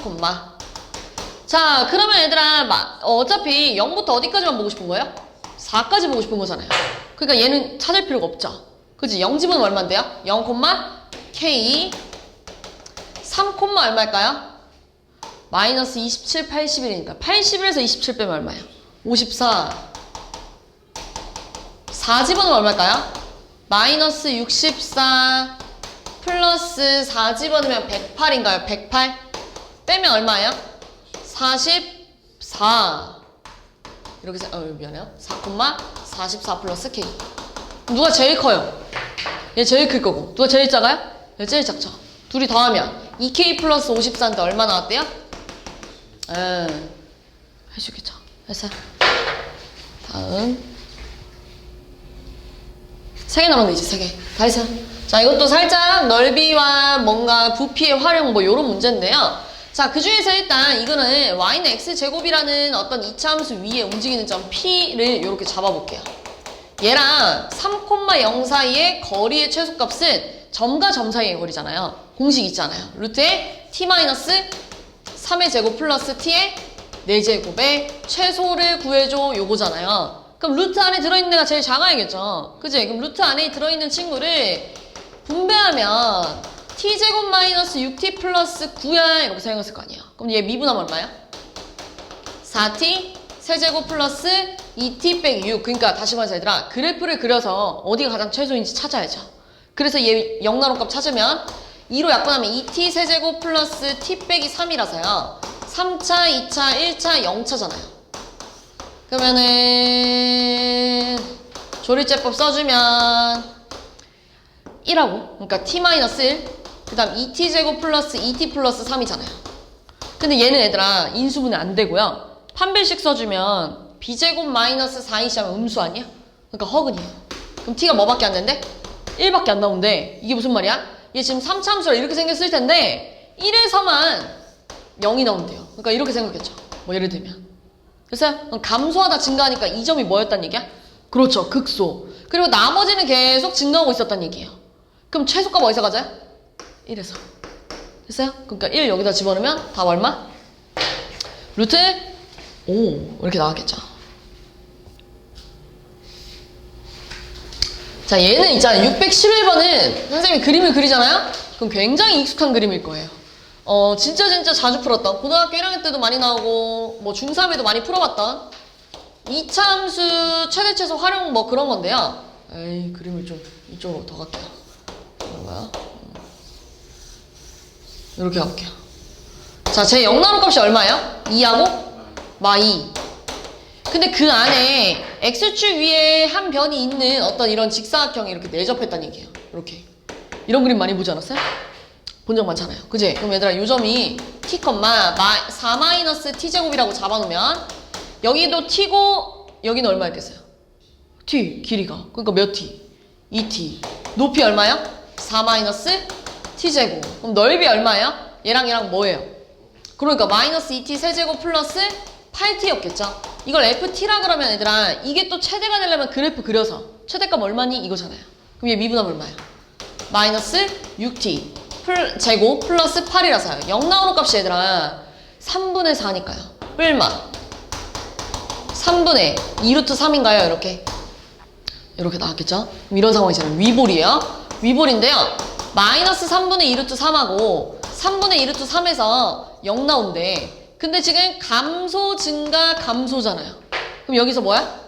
자, 그러면 얘들아 어차피 0부터 어디까지만 보고 싶은 거예요? 4까지 보고 싶은 거잖아요. 그러니까 얘는 찾을 필요가 없죠. 그치? 0 집은 얼마인데요? 0, k 3, 얼마일까요? 마이너스 27, 81이니까 81에서 27 빼면 얼마예요? 54 4 집어넣으면 얼마일까요? 마이너스 64 플러스 4 집어넣으면 108인가요? 108 빼면 얼마예요? 44 이렇게 미안해요. 4, 44 플러스 K. 누가 제일 커요? 얘 제일 클 거고. 누가 제일 작아요? 얘 제일 작죠. 둘이 더하면 2K 플러스 54인데 얼마 나왔대요? 해주겠죠. 됐어요? 다음 3개 남았네. 이제 3개 다 했어요. 자, 이것도 살짝 넓이와 뭔가 부피의 활용 뭐 요런 문제인데요. 자, 그 중에서 일단 이거는 y는 x제곱이라는 어떤 이차함수 위에 움직이는 점 p를 이렇게 잡아볼게요. 얘랑 3,0 사이의 거리의 최소값은 점과 점 사이의 거리잖아요. 공식 있잖아요. 루트에 t-3의 제곱 플러스 t의 4제곱의 최소를 구해줘 요거잖아요. 그럼 루트 안에 들어있는 애가 제일 작아야겠죠. 그치? 그럼 루트 안에 들어있는 친구를 분배하면 t제곱 마이너스 6t 플러스 9야 이렇게 생각했을 거 아니에요. 그럼 얘 미분하면 얼마야? 4t 세제곱 플러스 2t 빼기 6. 그러니까 다시 말해서 얘들아, 그래프를 그려서 어디가 가장 최소인지 찾아야죠. 그래서 얘 영나론값 찾으면 2로 약분하면 2t 세제곱 플러스 t 빼기 3이라서요 3차, 2차, 1차, 0차잖아요 그러면은 조리제법 써주면 1하고, 그러니까 t-1, 그 다음 2t제곱 플러스 2t 플러스 3이잖아요. 근데 얘는 얘들아 인수분해 안 되고요. 판별식 써주면 b제곱 마이너스 4이시 하면 음수 아니야? 그러니까 허근이에요. 그럼 t가 뭐밖에 안 되는데? 1밖에 안 나오는데 이게 무슨 말이야? 얘 지금 3차함수라 이렇게 생겼을 텐데 1에서만 0이 나온대요. 그러니까 이렇게 생각했죠. 뭐 예를 들면 됐어요? 그럼 감소하다 증가하니까 이 점이 뭐였단 얘기야? 그렇죠. 극소. 그리고 나머지는 계속 증가하고 있었단 얘기예요. 그럼 최소값 어디서 가져요? 1에서. 됐어요? 그러니까 1 여기다 집어넣으면 답 얼마? 루트 5 이렇게 나왔겠죠. 자, 얘는 있잖아요. 611번은 선생님이 그림을 그리잖아요? 그럼 굉장히 익숙한 그림일 거예요. 진짜 자주 풀었던, 고등학교 1학년 때도 많이 나오고 뭐 중3에도 많이 풀어봤던 2차 함수 최대 최소 활용 뭐 그런 건데요. 에이, 그림을 좀 이쪽으로 더 갈게요. 그런가요? 이렇게 가볼게요. 자, 제 영나로 값이 얼마예요? 2하고 마2. 근데 그 안에 x축 위에 한 변이 있는 어떤 이런 직사각형이 이렇게 내접했다는 얘기예요. 이렇게. 이런 그림 많이 보지 않았어요? 본 적 많잖아요. 그지? 그럼 얘들아, 요 점이 t, 4-t제곱이라고 잡아놓으면 여기도 t고 여기는 얼마였겠어요? t, 길이가. 그러니까 몇 t? 2t. 높이 얼마요? 4-t제곱. 그럼 넓이 얼마예요? 얘랑 뭐예요? 그러니까 마이너스 2t 세제곱 플러스 8t였겠죠? 이걸 ft라 그러면 얘들아, 이게 또 최대가 되려면 그래프 그려서 최대값 얼마니? 이거잖아요. 그럼 얘 미분하면 얼마예요? 마이너스 6t 제곱 플러스 8이라서요. 0 나오는 값이 얘들아 3분의 4니까요. 얼마? 3분의 2루트 3인가요? 이렇게 나왔겠죠? 그럼 이런 상황이잖아요. 위볼이에요. 위볼인데요. 마이너스 3분의 2루트 3하고 3분의 2루트 3에서 0 나온대. 근데 지금 감소, 증가, 감소잖아요. 그럼 여기서 뭐야?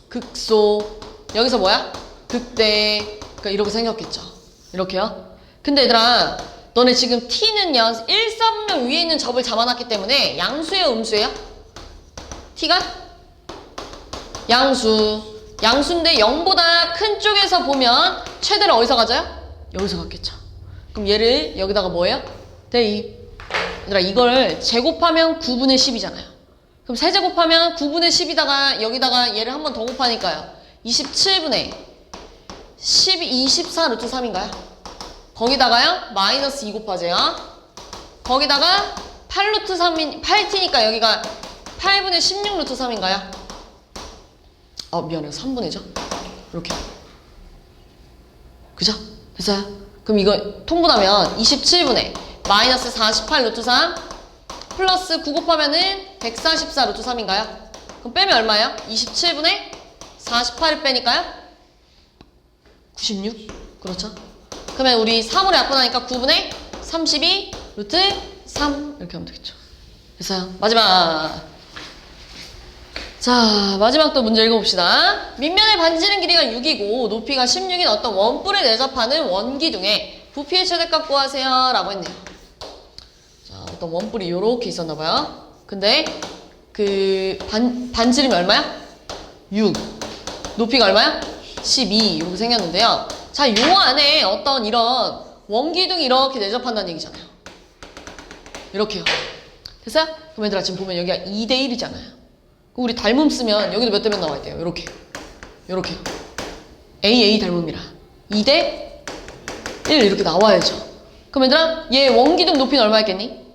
극소. 여기서 뭐야? 극대. 그러니까 이렇게 생겼겠죠. 이렇게요. 근데 얘들아, 너네 지금 t는요 1,4분면 위에 있는 접을 잡아놨기 때문에 양수예요, 음수예요? t가? 양수인데 0보다 큰 쪽에서 보면 최대를 어디서 가져요? 여기서 갖겠죠. 그럼 얘를 여기다가 뭐예요? 대입. 얘들아, 이걸 제곱하면 9분의 10이잖아요. 그럼 세제곱하면 9분의 10이다가 여기다가 얘를 한 번 더 곱하니까요. 27분의 24 루트 3인가요? 거기다가요 마이너스 2 곱하세요. 거기다가 8 루트 3인 8t니까 여기가 8분의 16 루트 3인가요? 미안해요. 3분의죠. 이렇게. 그죠? 됐어요? 그럼 이거 통분하면 27분의 마이너스 48 루트 3 플러스 9 곱하면은 144 루트 3인가요? 그럼 빼면 얼마예요? 27분의 48을 빼니까요? 96? 그렇죠? 그러면 우리 3으로 약분하니까 9분의 32 루트 3 이렇게 하면 되겠죠. 됐어요? 마지막. 자, 마지막 또 문제 읽어봅시다. 밑면의 반지름 길이가 6이고 높이가 16인 어떤 원뿔에 내접하는 원기둥에 부피의 최대값 구하세요 라고 했네요. 자, 어떤 원뿔이 요렇게 있었나봐요. 근데 그 반지름이 얼마야? 6. 높이가 얼마야? 12 이렇게 생겼는데요. 자, 요 안에 어떤 이런 원기둥이 이렇게 내접한다는 얘기잖아요. 이렇게요. 됐어요? 그럼 얘들아 지금 보면 여기가 2대 1이잖아요. 우리 닮음 쓰면 여기도 몇 대 몇 나와야 돼요. 요렇게 A 닮음이라 2대 1 이렇게 나와야죠. 그럼 얘들아 얘 원기둥 높이는 얼마였겠니?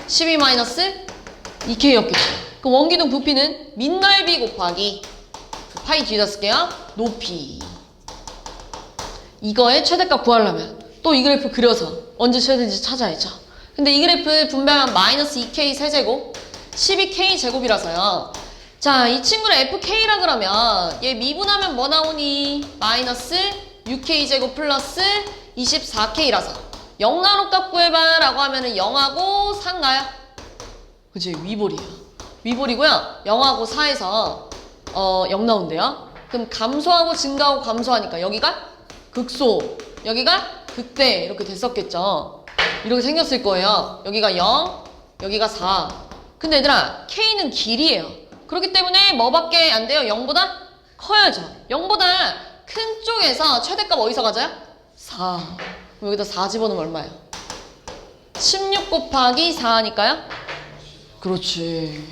12-2K였겠죠. 그럼 원기둥 부피는 밑넓이 곱하기 파이 뒤에다 쓸게요. 높이. 이거의 최대값 구하려면 또 이 그래프 그려서 언제 최대인지 찾아야죠. 근데 이 그래프 분배하면 마이너스 2K 세제곱 12K 제곱이라서요. 자, 이 친구를 FK라 그러면 얘 미분하면 뭐 나오니? 마이너스 6K 제곱 플러스 24K라서 0나로 값 구해봐 라고 하면은 0하고 4인가요? 그치, 위볼이에요. 위볼이고요. 0하고 4에서 0 나온대요. 그럼 감소하고 증가하고 감소하니까 여기가 극소, 여기가 극대 이렇게 됐었겠죠. 이렇게 생겼을 거예요. 여기가 0, 여기가 4. 근데 얘들아 K는 길이에요. 그렇기 때문에 뭐밖에 안 돼요? 0보다 커야죠. 0보다 큰 쪽에서 최대값 어디서 가져요? 4. 그럼 여기다 4 집어넣으면 얼마예요? 16 곱하기 4 하니까요? 그렇지.